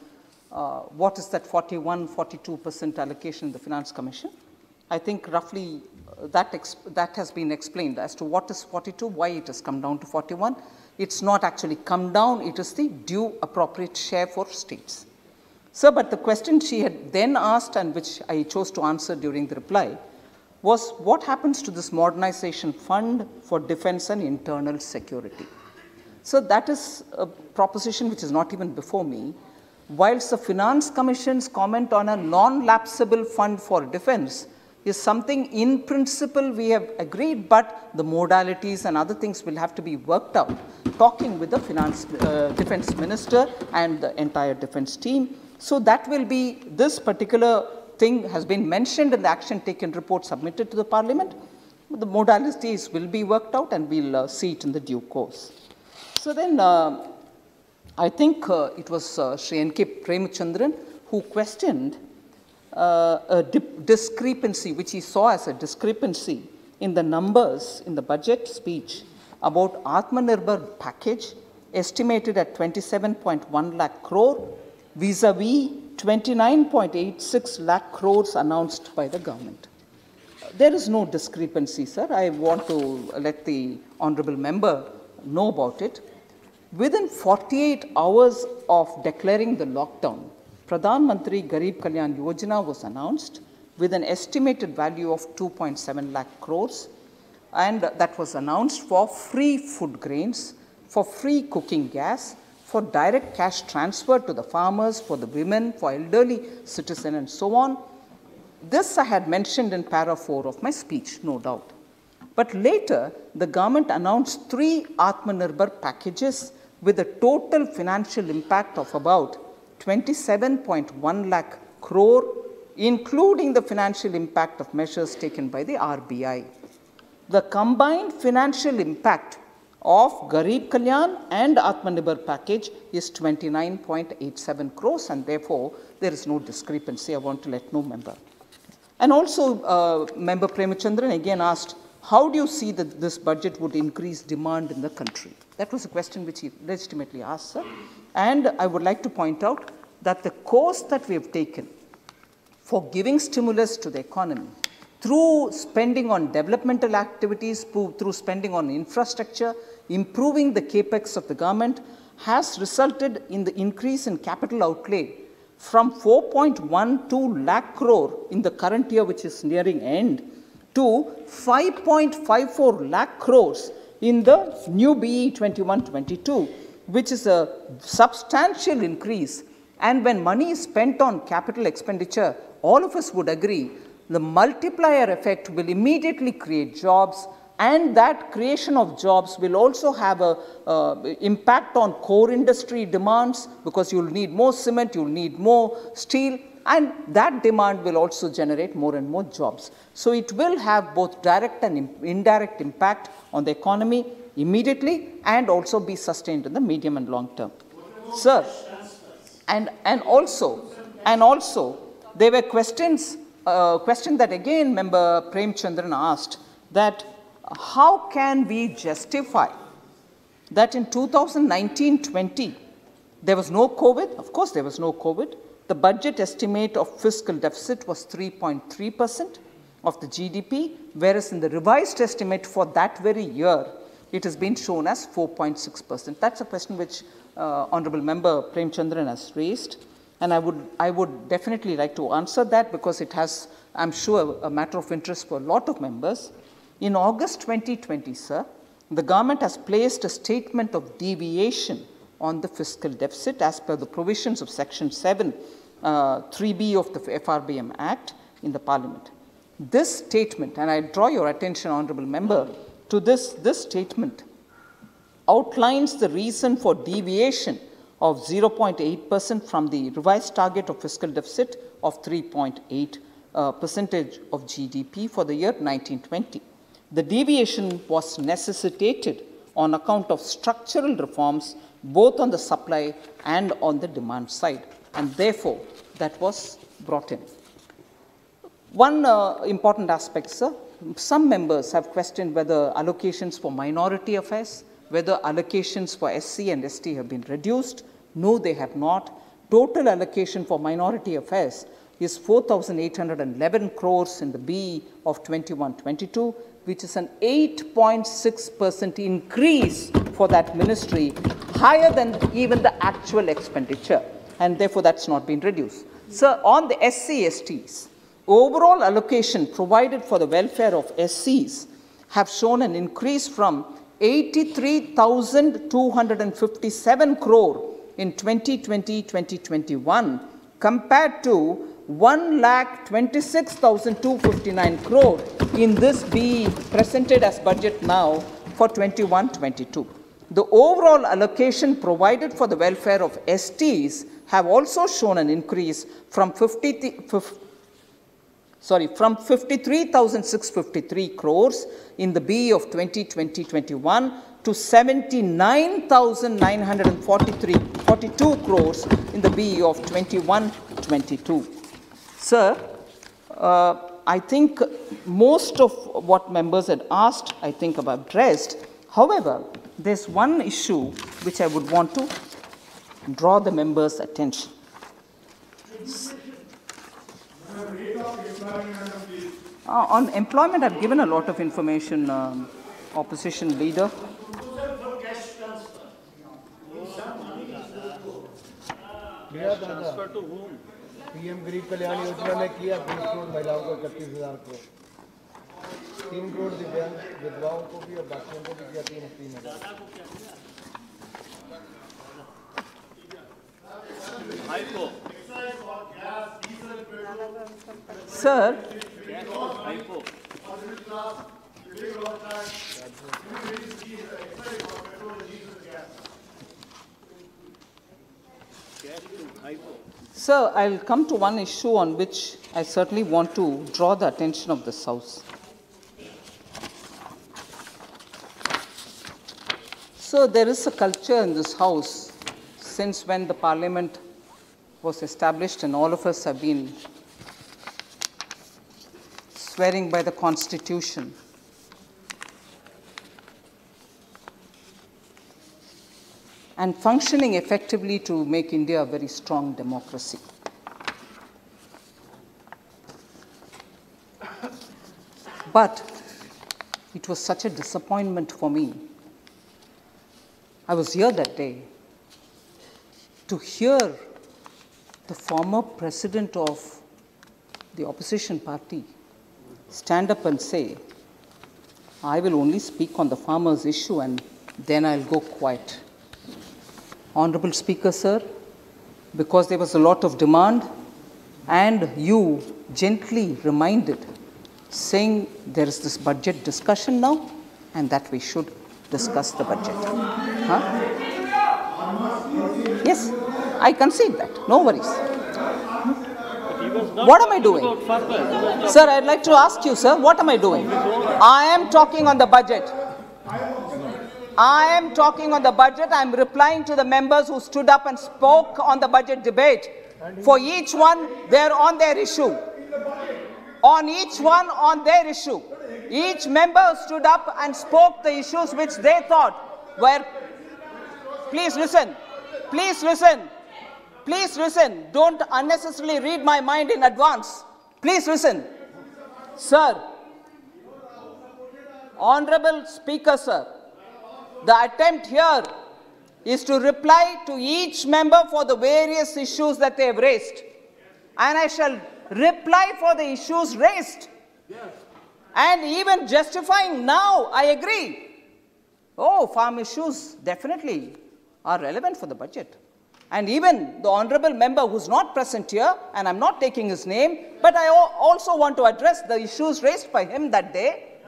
what is that 41-42% allocation in the Finance Commission. I think roughly that has been explained as to what is 42, why it has come down to 41. It's not actually come down, it is the due appropriate share for states. Sir, but the question she had then asked, and which I chose to answer during the reply, was what happens to this modernization fund for defense and internal security? So that is a proposition which is not even before me. Whilst the Finance Commission's comment on a non-lapsable fund for defense is something in principle we have agreed, but the modalities and other things will have to be worked out, talking with the defense minister and the entire defense team. So that will be, this particular thing has been mentioned in the action taken report submitted to the Parliament. The modalities will be worked out and we'll see it in the due course. So then I think it was Sri N.K. Premachandran who questioned a discrepancy, which he saw as a discrepancy in the numbers in the budget speech about Atmanirbhar package estimated at 27.1 lakh crore vis-a-vis 29.86 lakh crores announced by the government. There is no discrepancy, sir. I want to let the honorable member know about it. Within 48 hours of declaring the lockdown, Pradhan Mantri Garib Kalyan Yojana was announced with an estimated value of 2.7 lakh crores, and that was announced for free food grains, for free cooking gas, for direct cash transfer to the farmers, for the women, for elderly citizens, and so on. This I had mentioned in para 4 of my speech, no doubt. But later, the government announced 3 Atmanirbhar packages with a total financial impact of about 27.1 lakh crore, including the financial impact of measures taken by the RBI. The combined financial impact of Garib Kalyan and Atmanirbhar package is 29.87 crores, and therefore there is no discrepancy. I want to let no member. And also, Member Premachandran again asked, how do you see that this budget would increase demand in the country? That was a question which he legitimately asked, sir. And I would like to point out that the course that we have taken for giving stimulus to the economy through spending on developmental activities, through spending on infrastructure, improving the capex of the government, has resulted in the increase in capital outlay from 4.12 lakh crore in the current year, which is nearing end, to 5.54 lakh crores in the new BE 21-22, which is a substantial increase. And when money is spent on capital expenditure, all of us would agree the multiplier effect will immediately create jobs, and that creation of jobs will also have an impact on core industry demands, because you'll need more cement, you'll need more steel, and that demand will also generate more and more jobs. So it will have both direct and indirect impact on the economy immediately and also be sustained in the medium and long term. Sir, and also there were questions that again Member Premachandran asked, that how can we justify that in 2019-20 there was no COVID? Of course there was no COVID. The budget estimate of fiscal deficit was 3.3% of the GDP, whereas in the revised estimate for that very year, it has been shown as 4.6%. That's a question which Honorable Member Premachandran has raised, and I would definitely like to answer that, because it has, I'm sure, a matter of interest for a lot of members. In August 2020, sir, the government has placed a statement of deviation on the fiscal deficit as per the provisions of Section 7, 3B of the FRBM Act in the Parliament. This statement, and I draw your attention, Honourable Member, to this statement, outlines the reason for deviation of 0.8% from the revised target of fiscal deficit of 3.8% of GDP for the year 1920. The deviation was necessitated on account of structural reforms both on the supply and on the demand side, and therefore that was brought in. One important aspect, sir, some members have questioned whether allocations for minority affairs, whether allocations for SC and ST have been reduced. No, they have not. Total allocation for minority affairs is 4,811 crores in the BE of 21-22, which is an 8.6% increase for that ministry, higher than even the actual expenditure, and therefore that's not been reduced. So on the SC/STs, overall allocation provided for the welfare of SCs have shown an increase from 83,257 crore in 2020-2021 compared to 1,26,259 crore in this BE presented as budget now for 21-22. The overall allocation provided for the welfare of STs have also shown an increase from 53,653 crores in the BE of 2020-21 to 79,942 crores in the BE of 21-22. Sir, I think most of what members had asked, I think I've addressed. However, there's one issue which I would want to draw the members' attention. On employment, I've given a lot of information, opposition leader. Transfer to home PM Garib Kalyan योजना ने किया 20 करोड़ महिलाओं को 31,000 करोड़ 3 करोड़ दिव्यांग विधवाओं को भी और बाकियों को भी किया 3,000 Sir, Sir, I'll come to one issue on which I certainly want to draw the attention of this House. So there is a culture in this House since when the Parliament was established and all of us have been swearing by the Constitution. And functioning effectively to make India a very strong democracy. But it was such a disappointment for me. I was here that day to hear the former president of the opposition party stand up and say, I will only speak on the farmers' issue and then I'll go quiet. Honorable Speaker, sir, because there was a lot of demand and you gently reminded, saying there is this budget discussion now and that we should discuss the budget. Huh? Yes, I concede that, no worries. What am I doing? Sir, I'd like to ask you, sir, what am I doing? I am talking on the budget. I am talking on the budget. I am replying to the members who stood up and spoke on the budget debate. For each one, they're on their issue. On each one, on their issue. Each member stood up and spoke the issues which they thought were... Please listen. Please listen. Please listen. Don't unnecessarily read my mind in advance. Please listen. Sir, Honorable Speaker, sir, the attempt here is to reply to each member for the various issues that they have raised. And I shall reply for the issues raised. Yes. And even justifying now, I agree. Oh, farm issues definitely are relevant for the budget. And even the honorable member who's not present here, and I'm not taking his name, but I also want to address the issues raised by him that day.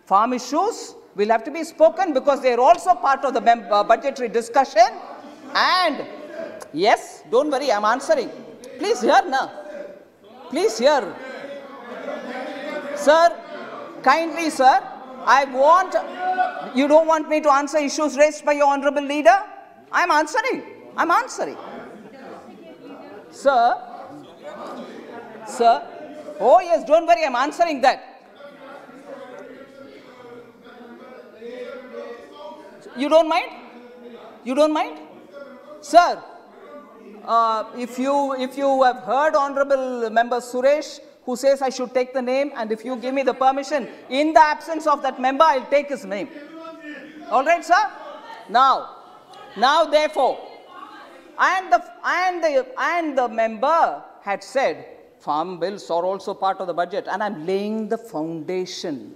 Farm issues will have to be spoken because they are also part of the budgetary discussion. And yes, don't worry, I'm answering. Please hear now. Please hear. Sir, kindly, sir, I want, you don't want me to answer issues raised by your honorable leader? I'm answering. I'm answering. Sir, oh yes, don't worry, I'm answering that. You don't mind? You don't mind? Sir, if you have heard Honorable Member Suresh, who says I should take the name, and if you give me the permission, in the absence of that member, I'll take his name. All right, sir? Now therefore, and the member had said, farm bills are also part of the budget, and I'm laying the foundation.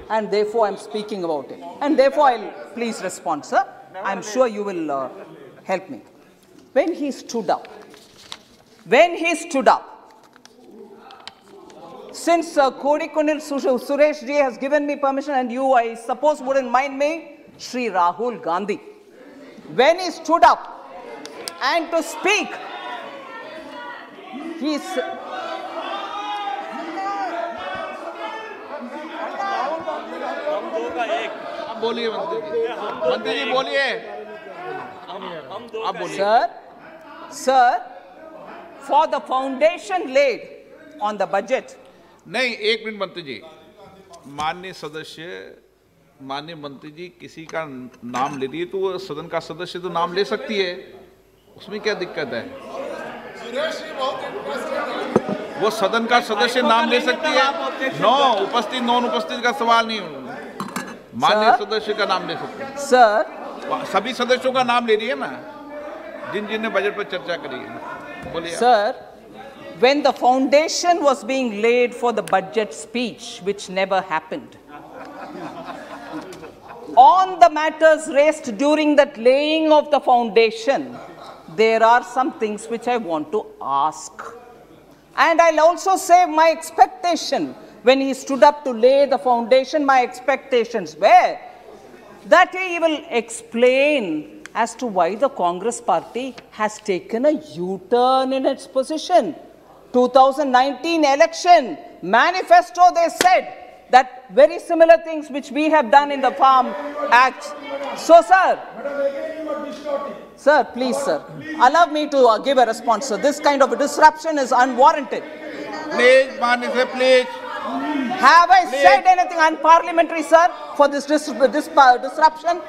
And therefore, I'm speaking about it. And therefore, I'll please respond, sir. I'm sure you will help me. When he stood up, since Kodikonil Suresh ji has given me permission, and you, I suppose, wouldn't mind me, Shri Rahul Gandhi, when he stood up and to speak, he said, बोलिए मंत्री जी बोलिए आप बोलिए sir, for the foundation laid on the budget. नहीं, एक minute मंत्री जी, माननीय सदस्य, माननीय मंत्री जी किसी का नाम ले रही है तो वो सदन का सदस्य तो नाम ले सकती है, उसमें क्या दिक्कत है? वो सदन का सदस्य नाम ले सकती है। उपस्थित नॉन उपस्थित का सवाल नहीं, माननीय सदस्य का नाम ले सकते हैं। सर, सभी सदस्यों का नाम ले रही है ना, जिन बजट पर चर्चा करी है। बोलिए sir, when the foundation was being laid for the budget speech, which never happened, on the matters raised during that laying of the foundation, there are some things which I want to ask. And I'll also say my expectation, when he stood up to lay the foundation, my expectations were that he will explain as to why the Congress party has taken a U-turn in its position. 2019 election manifesto, they said that very similar things which we have done in the Farm Act. So, sir, please, sir, allow me to give a response, sir. This kind of a disruption is unwarranted. Please, please. Have I said anything unparliamentary, sir, for this disruption?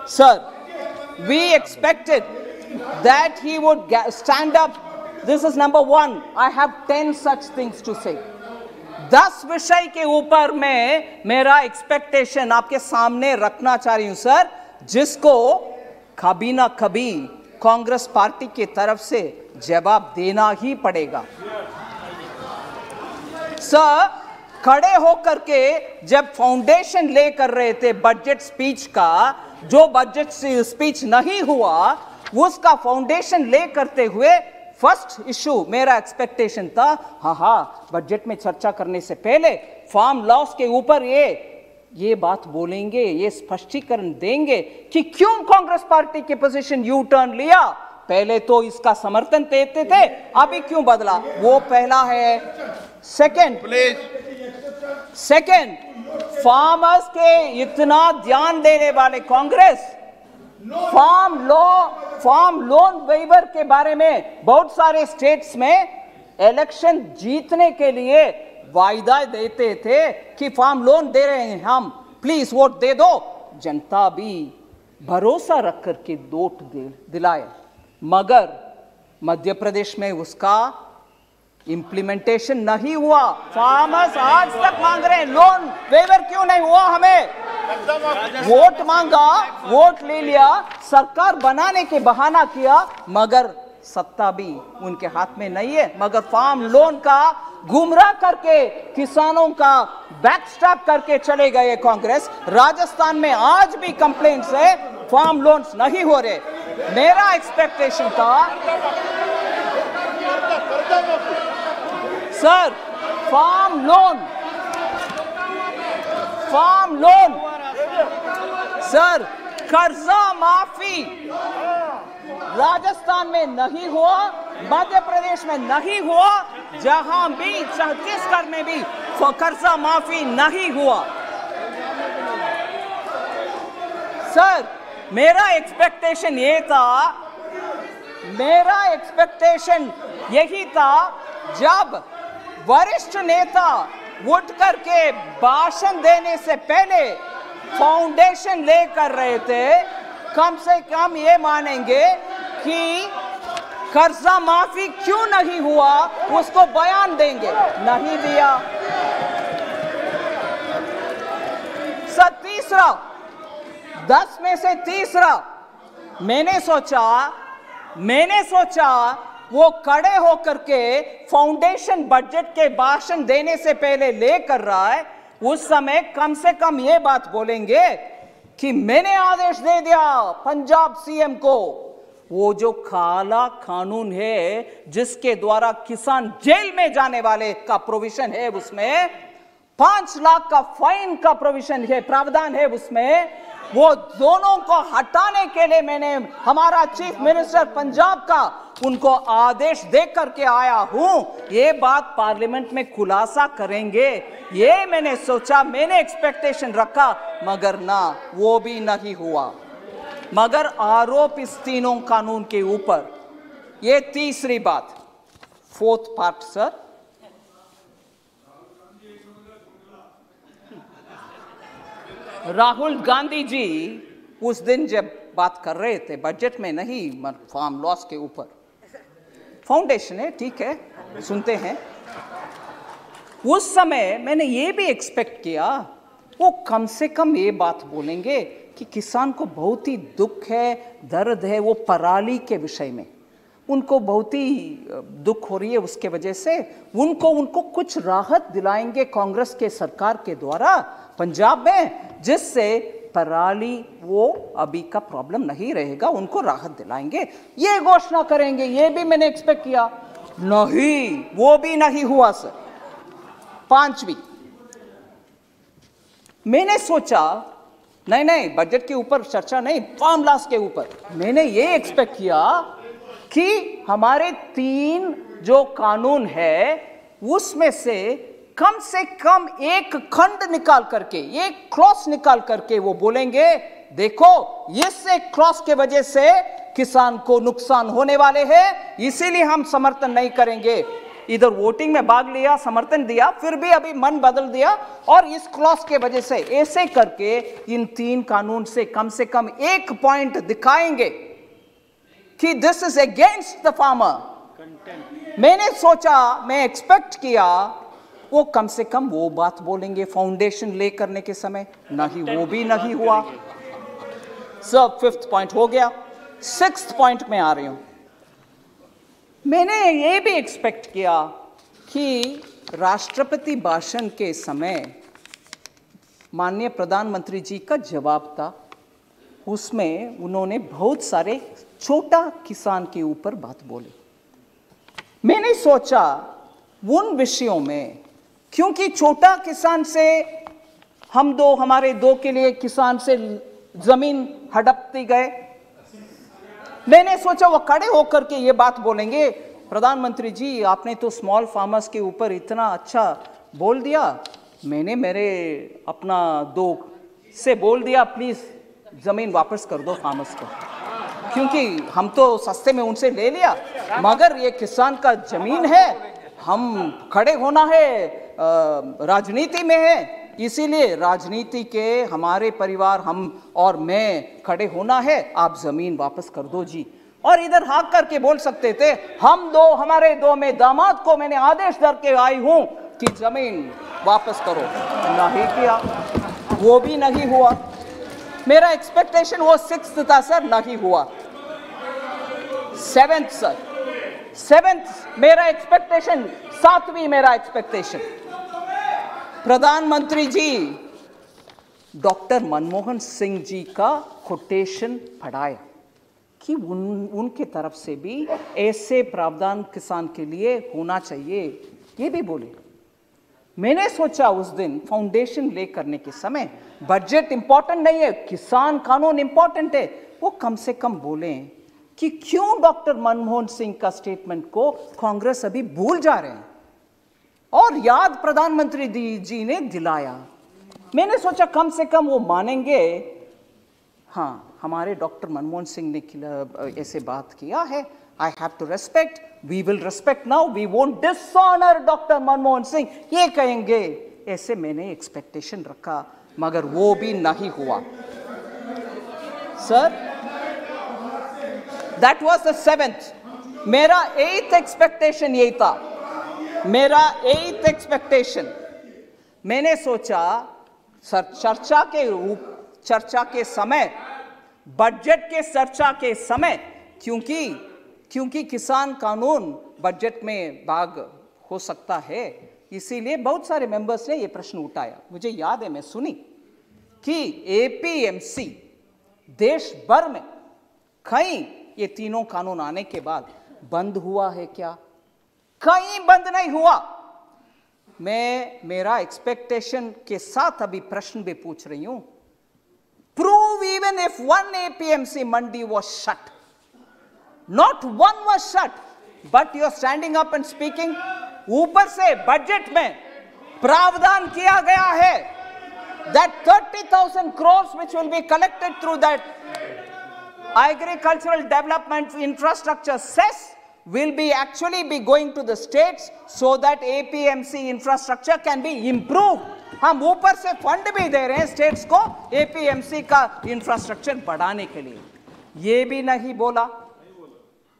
Sir, we expected that he would stand up. This is number one. I have 10 such things to say. 10 विषय के ऊपर मैं मेरा expectation आपके सामने रखना चाह रही हूं, सर, जिसको कभी ना कभी कांग्रेस पार्टी की तरफ से जवाब देना ही पड़ेगा। सर, खड़े होकर के जब फाउंडेशन ले कर रहे थे बजट स्पीच का, जो बजट स्पीच नहीं हुआ, उसका फाउंडेशन ले करते हुए फर्स्ट इशू मेरा एक्सपेक्टेशन था, बजट में चर्चा करने से पहले फार्म लॉस के ऊपर ये बात बोलेंगे, ये स्पष्टीकरण देंगे कि क्यों कांग्रेस पार्टी की पोजीशन यू टर्न लिया। पहले तो इसका समर्थन देते थे, अभी क्यों बदला, वो पहला है। सेकंड, फार्मर्स के इतना ध्यान देने वाले कांग्रेस फार्म लोन वेवर के बारे में बहुत सारे स्टेट्स में इलेक्शन जीतने के लिए वायदा देते थे कि फार्म लोन दे रहे हैं हम, प्लीज वोट दे दो। जनता भी भरोसा रख करके वोट दिलाए, मगर मध्य प्रदेश में उसका इंप्लीमेंटेशन नहीं हुआ। फार्मर्स आज तक मांग रहे हैं लोन वेवर, क्यों नहीं हुआ? हमें वोट मांगा, वोट ले लिया, सरकार बनाने के बहाना किया, मगर सत्ता भी उनके हाथ में नहीं है। मगर फार्म लोन का गुमराह करके किसानों का बैकस्टैप करके चले गए कांग्रेस। राजस्थान में आज भी कंप्लेंट्स है, फार्म लोन्स नहीं हो रहे। मेरा एक्सपेक्टेशन था सर, फार्म लोन सर, कर्जा माफी राजस्थान में नहीं हुआ, मध्य प्रदेश में नहीं हुआ, जहां भी छत्तीसगढ़ में भी कर्जा माफी नहीं हुआ। सर, मेरा एक्सपेक्टेशन यही था जब वरिष्ठ नेता उठ करके भाषण देने से पहले फाउंडेशन ले कर रहे थे, कम से कम ये मानेंगे कि कर्जा माफी क्यों नहीं हुआ, उसको बयान देंगे, नहीं दिया। सर तीसरा, 10 में से तीसरा, मैंने सोचा वो खड़े होकर के फाउंडेशन बजट के भाषण देने से पहले ले कर रहा है, उस समय कम से कम ये बात बोलेंगे कि मैंने आदेश दे दिया पंजाब सीएम को, वो जो काला कानून है जिसके द्वारा किसान जेल में जाने वाले का प्रोविजन है, उसमें 5 लाख का फाइन का प्रोविजन है, प्रावधान है उसमें, वो दोनों को हटाने के लिए मैंने हमारा चीफ मिनिस्टर पंजाब का उनको आदेश दे करके आया हूं। ये बात पार्लियामेंट में खुलासा करेंगे, ये मैंने सोचा, मैंने एक्सपेक्टेशन रखा, मगर ना, वो भी नहीं हुआ। मगर आरोप इस तीनों कानून के ऊपर। ये तीसरी बात, 4th part sir, Rahul Gandhi ji उस दिन जब बात कर रहे थे बजट में, नहीं फार्म लॉस के ऊपर, फाउंडेशन है, ठीक है, सुनते हैं, उस समय मैंने ये भी एक्सपेक्ट किया वो कम से कम ये बात बोलेंगे कि किसान को बहुत ही दुख है, दर्द है, वो पराली के विषय में उनको बहुत ही दुख हो रही है, उसके वजह से उनको कुछ राहत दिलाएंगे कांग्रेस के सरकार के द्वारा पंजाब में, जिससे पराली वो अभी का प्रॉब्लम नहीं रहेगा, उनको राहत दिलाएंगे, ये घोषणा करेंगे। ये भी मैंने एक्सपेक्ट किया, नहीं, वो भी नहीं हुआ सर। 5वीं, मैंने सोचा नहीं बजट के ऊपर चर्चा नहीं, फार्म लॉस के ऊपर मैंने ये एक्सपेक्ट किया कि हमारे 3 जो कानून है उसमें से कम एक खंड निकाल करके, एक क्लॉज निकाल करके वो बोलेंगे देखो इस क्लॉज के वजह से किसान को नुकसान होने वाले हैं, इसीलिए हम समर्थन नहीं करेंगे। इधर वोटिंग में भाग लिया, समर्थन दिया, फिर भी अभी मन बदल दिया और इस क्लॉज के वजह से, ऐसे करके इन 3 कानून से कम एक पॉइंट दिखाएंगे कि this is against the farmer. मैंने सोचा, मैं एक्सपेक्ट किया वो कम से कम वो बात बोलेंगे फाउंडेशन ले करने के समय, नहीं, वो भी नहीं हुआ। सब 5th पॉइंट हो गया। 6th पॉइंट में आ रही हूं। मैंने ये भी एक्सपेक्ट किया कि राष्ट्रपति भाषण के समय माननीय प्रधानमंत्री जी का जवाब था, उसमें उन्होंने बहुत सारे छोटा किसान के ऊपर बात बोली। मैंने सोचा उन विषयों में, क्योंकि छोटा किसान से हमारे दो के लिए किसान से जमीन हड़पती गए, मैंने सोचा वो खड़े होकर के ये बात बोलेंगे, प्रधानमंत्री जी आपने तो स्मॉल फार्मर्स के ऊपर इतना अच्छा बोल दिया, मैंने मेरे अपना 2 से बोल दिया प्लीज जमीन वापस कर दो फार्मर्स को, क्योंकि हम तो सस्ते में उनसे ले लिया, मगर ये किसान का जमीन है, हम खड़े होना है, राजनीति में है, इसीलिए राजनीति के हमारे परिवार हम और मैं खड़े होना है, आप जमीन वापस कर दो जी। और इधर हाक करके बोल सकते थे हमारे 2 में दामाद को मैंने आदेश दे के आई हूं कि जमीन वापस करो, नहीं किया, वो भी नहीं हुआ। मेरा एक्सपेक्टेशन वो 6th था सर, नहीं हुआ। 7th सर, 7th मेरा एक्सपेक्टेशन, 7वीं मेरा एक्सपेक्टेशन, प्रधानमंत्री जी डॉक्टर मनमोहन सिंह जी का कोटेशन पढ़ाया कि उनके तरफ से भी ऐसे प्रावधान किसान के लिए होना चाहिए, ये भी बोले। मैंने सोचा उस दिन फाउंडेशन ले करने के समय बजट इंपॉर्टेंट नहीं है, किसान कानून इंपॉर्टेंट है, वो कम से कम बोलें कि क्यों डॉक्टर मनमोहन सिंह का स्टेटमेंट को कांग्रेस अभी भूल जा रहे हैं, और याद प्रधानमंत्री जी ने दिलाया। मैंने सोचा कम से कम वो मानेंगे, हाँ हमारे डॉक्टर मनमोहन सिंह ने ऐसे बात किया है, I have to respect, we will respect now, we won't dishonour doctor Manmohan Singh, ये कहेंगे, ऐसे मैंने एक्सपेक्टेशन रखा। मगर वो भी नहीं हुआ। Sir, that was the 7th। मेरा 8th एक्सपेक्टेशन यही था, मेरा 8th एक्सपेक्टेशन। मैंने सोचा सर चर्चा के समय, बजट के चर्चा के समय, क्योंकि किसान कानून बजट में भाग हो सकता है, इसीलिए बहुत सारे मेंबर्स ने ये प्रश्न उठाया। मुझे याद है, मैं सुनी कि एपीएमसी देश भर में कहीं ये तीनों कानून आने के बाद बंद हुआ है क्या? कहीं बंद नहीं हुआ। मैं मेरा एक्सपेक्टेशन के साथ अभी प्रश्न भी पूछ रही हूं। Prove even if one APMC mandi was shut. Not one was shut, but you are standing up and speaking. ऊपर से बजट में प्रावधान किया गया है that 30,000 crores which will be collected through that agricultural development infrastructure cess will be actually be going to the states so that APMC infrastructure can be improved. हम ऊपर से फंड भी दे रहे हैं स्टेट्स को एपीएमसी का इंफ्रास्ट्रक्चर बढ़ाने के लिए, ये भी नहीं बोला।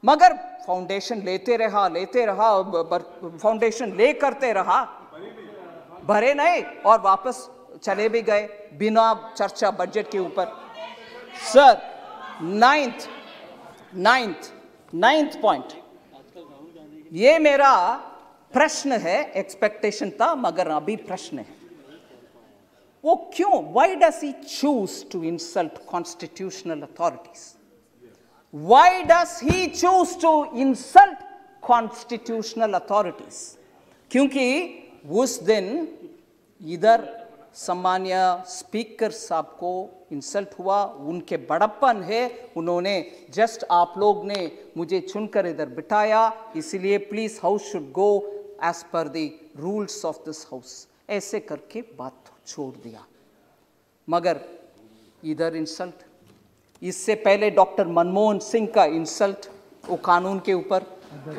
मगर फाउंडेशन लेते रहा, फाउंडेशन ले करते रहा, भरे नहीं और वापस चले भी गए बिना चर्चा बजट के ऊपर। सर, 9th पॉइंट, ये मेरा प्रश्न है, एक्सपेक्टेशन था मगर अभी प्रश्न है। वो क्यों? Why does he choose to insult constitutional authorities? Why does he choose to insult constitutional authorities? क्योंकि उस दिन इधर सम्मान्य स्पीकर साहब को इंसल्ट हुआ, उनके बड़प्पन है, उन्होंने जस्ट आप लोग ने मुझे चुनकर इधर बिठाया, इसलिए please house should go as per the rules of this house, ऐसे करके बात छोड़ दिया। मगर इधर इंसल्ट, इससे पहले डॉक्टर मनमोहन सिंह का इंसल्ट वो कानून के ऊपर,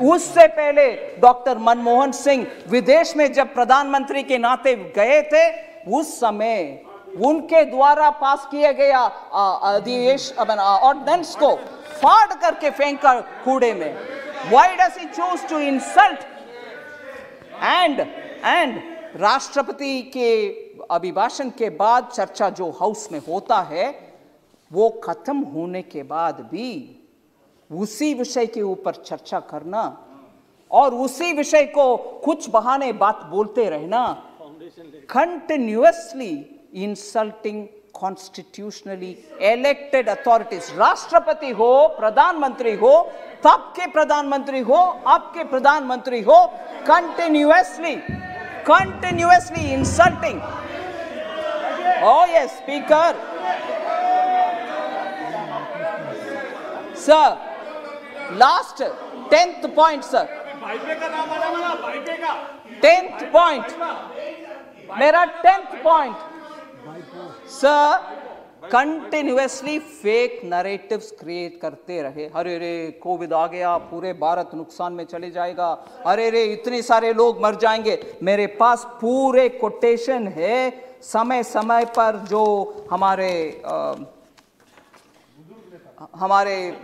उससे पहले डॉक्टर मनमोहन सिंह विदेश में जब प्रधानमंत्री के नाते गए थे, उस समय उनके द्वारा पास किए गया ऑर्डिनेंस को फाड़ करके फेंका कूड़े में। Why does he choose to insult? And राष्ट्रपति के अभिभाषण के बाद चर्चा जो हाउस में होता है, वो खत्म होने के बाद भी उसी विषय के ऊपर चर्चा करना और उसी विषय को कुछ बहाने बात बोलते रहना, continuously insulting constitutionally elected authorities, राष्ट्रपति हो, प्रधानमंत्री हो, तब के प्रधानमंत्री हो, अब के प्रधानमंत्री हो, continuously insulting. Oh yes, Speaker. Sir, last 10th point, sir. 10th point. मेरा 10th point. Sir, continuously fake narratives create करते रहे। अरे रे कोविड आ गया, पूरे भारत नुकसान में चले जाएगा, अरे रे इतने सारे लोग मर जाएंगे। मेरे पास पूरे कोटेशन है, समय समय पर जो हमारे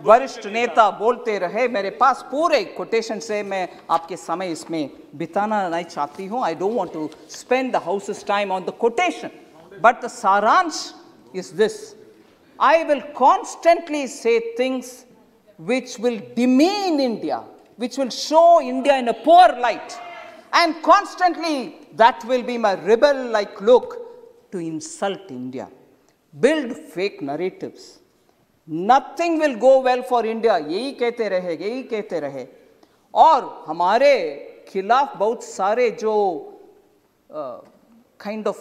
वरिष्ठ नेता बोलते रहे, मेरे पास पूरे कोटेशन से मैं आपके समय इसमें बिताना नहीं चाहती हूँ। I don't want to spend the house's time on the quotation, but the सारांश is this: I will constantly say things which will demean India, which will show India in a poor light, and constantly that will be my rebel-like look to insult India, build fake narratives. Nothing will go well for India, यही कहते रहे और हमारे खिलाफ बहुत सारे जो kind of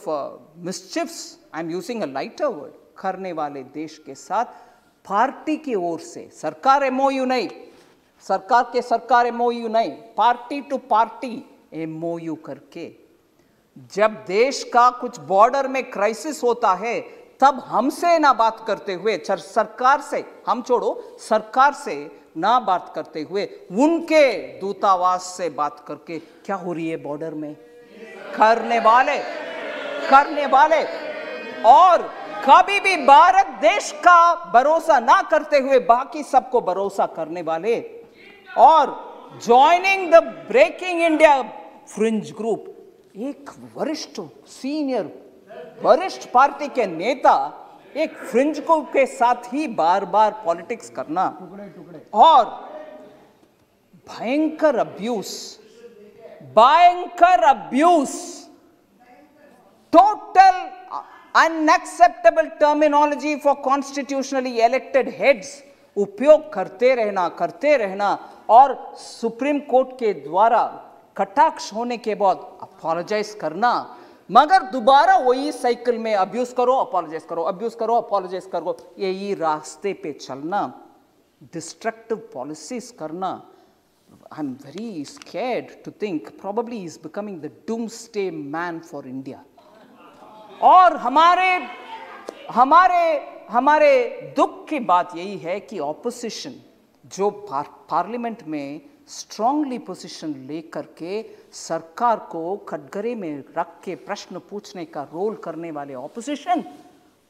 mischiefs, I'm using a lighter word, करने वाले देश के साथ पार्टी की ओर से, सरकार एमओयू नहीं, सरकार एमओयू नहीं, पार्टी टू पार्टी एमओयू करके, जब देश का कुछ बॉर्डर में क्राइसिस होता है, तब हमसे ना बात करते हुए, सरकार से हम छोड़ो, सरकार से ना बात करते हुए उनके दूतावास से बात करके क्या हो रही है बॉर्डर में, करने वाले और कभी भी भारत देश का भरोसा ना करते हुए बाकी सबको भरोसा करने वाले और joining the breaking India fringe group, एक वरिष्ठ सीनियर वरिष्ठ पार्टी के नेता एक फ्रिंज ग्रुप के साथ ही बार बार पॉलिटिक्स करना और भयंकर abuse, total unacceptable terminology for constitutionally elected heads उपयोग करते रहना और सुप्रीम कोर्ट के द्वारा कटाक्ष होने के बाद अपोलोजाइज करना, मगर दोबारा वही साइकिल में अब्यूज करो, अपोलोजाइज करो, अब्यूज करो, अपोलोजाइज करो, यही रास्ते पे चलना, डिस्ट्रक्टिव पॉलिसीज करना। I'm very scared to think probably he's becoming the doomsday man for India. और हमारे दुख की बात यही है कि ऑपोजिशन जो पार्लियामेंट में स्ट्रांगली पोजीशन लेकर के सरकार को कटघरे में रख के प्रश्न पूछने का रोल करने वाले ऑपोजिशन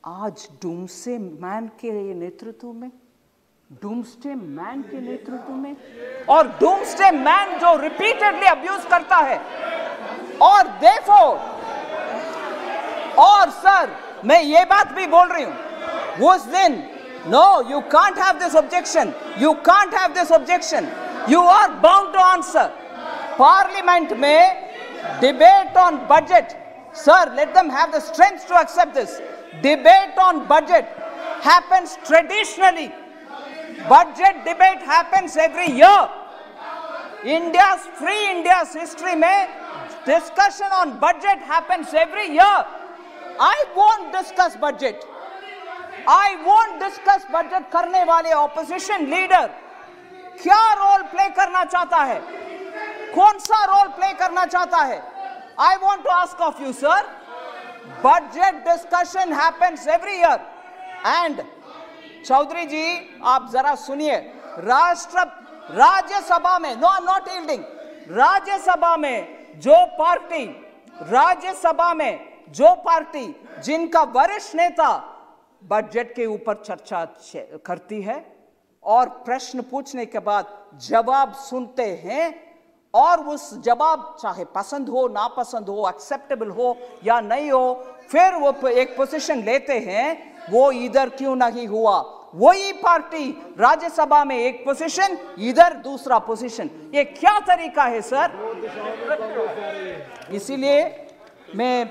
आज डूम्सडे मैन के नेतृत्व में और डूम्सडे मैन जो रिपीटेडली अब्यूज करता है और देयरफॉर, और सर मैं ये बात भी बोल रही हूं उस दिन, no you can't have this objection, you are bound to answer. Parliament में debate on budget, sir let them have the strength to accept this, debate on budget happens traditionally, budget debate happens every year. India's history में discussion on budget happens every year. I won't discuss budget करने वाले opposition leader क्या role play करना चाहता है, कौन सा role play करना चाहता है? I want to ask of you, sir, budget discussion happens every year and Chaudhary जी आप जरा सुनिए, राज्यसभा में, no I am not yielding, Rajya Sabha में जो पार्टी जिनका वरिष्ठ नेता बजट के ऊपर चर्चा करती है और प्रश्न पूछने के बाद जवाब सुनते हैं और उस जवाब चाहे पसंद हो ना पसंद हो, एक्सेप्टेबल हो या नहीं हो, फिर वो एक पोजीशन लेते हैं, वो इधर क्यों नहीं हुआ? वही पार्टी राज्यसभा में एक पोजीशन, इधर दूसरा पोजीशन, ये क्या तरीका है सर? इसीलिए मैं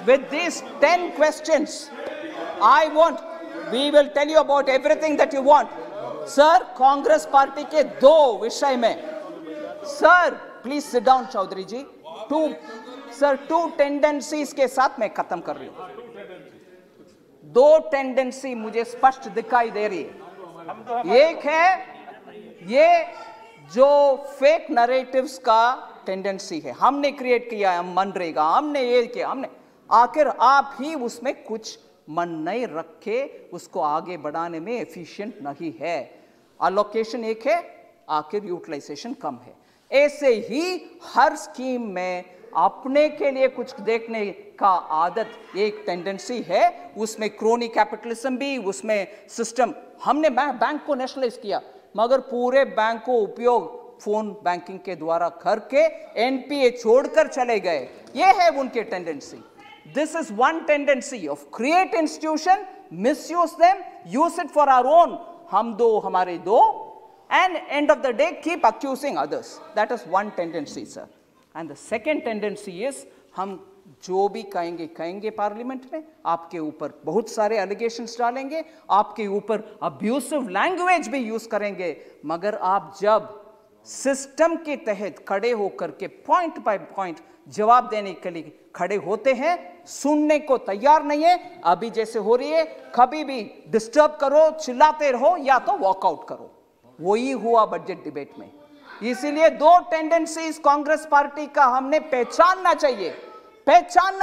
with these 10 questions we will tell you about everything that you want. Sir Congress party के दो विषय में, sir please sit down Chaudhary ji, two tendencies के साथ मैं खत्म कर रही हूं। दो टेंडेंसी मुझे स्पष्ट दिखाई दे रही है। एक है ये जो फेक नरेटिव्स का टेंडेंसी है, हमने क्रिएट किया है, हम मनरेगा, हमने ये किया, हमने, आखिर आप ही उसमें कुछ मन नहीं रखे, उसको आगे बढ़ाने में एफिशिएंट नहीं है। अलोकेशन एक है, आखिर यूटिलाइजेशन कम है। ऐसे ही हर स्कीम में अपने के लिए कुछ देखने का आदत एक टेंडेंसी है, उसमें क्रोनी कैपिटलिज्म भी, उसमें सिस्टम, हमने बैंक को नेशनलाइज किया मगर पूरे बैंक को उपयोग फोन बैंकिंग के द्वारा करके एनपीए छोड़कर चले गए, ये है उनके tendency. This is one tendency of create institution, misuse them, use it for our own, हम दो हमारे दो, and end of the day keep accusing others. That is one tendency, sir. And the second tendency is हम जो भी कहेंगे parliament में, आपके ऊपर बहुत सारे एलिगेशंस डालेंगे, आपके ऊपर अब्यूसिव लैंग्वेज भी यूज करेंगे, मगर आप जब सिस्टम के तहत खड़े होकर के पॉइंट बाय पॉइंट जवाब देने के लिए खड़े होते हैं, सुनने को तैयार नहीं है, अभी जैसे हो रही है, कभी भी डिस्टर्ब करो, चिल्लाते रहो या तो वॉकआउट करो, वही हुआ बजट डिबेट में। इसीलिए दो टेंडेंसीज कांग्रेस पार्टी का हमने पहचानना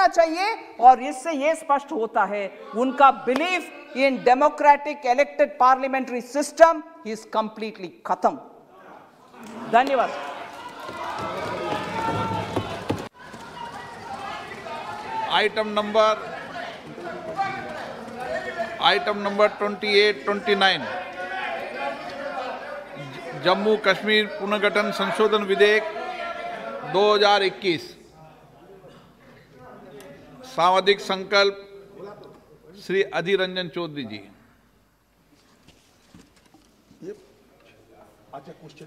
चाहिए और इससे यह स्पष्ट होता है उनका belief in democratic elected parliamentary system is completely खत्म। धन्यवाद। Item number item number 28-29 Jammu Kashmir पुनर्गठन संशोधन विधेयक 2021 सामाजिक संकल्प श्री अधीर रंजन चौधरी जी। अच्छा क्वेश्चन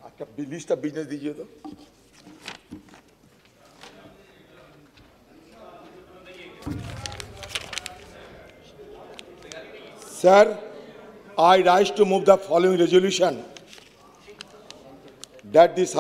आपका लिस्ट ऑफ बिजनेस दीजिए तो। Sir, I rise to move the following resolution that this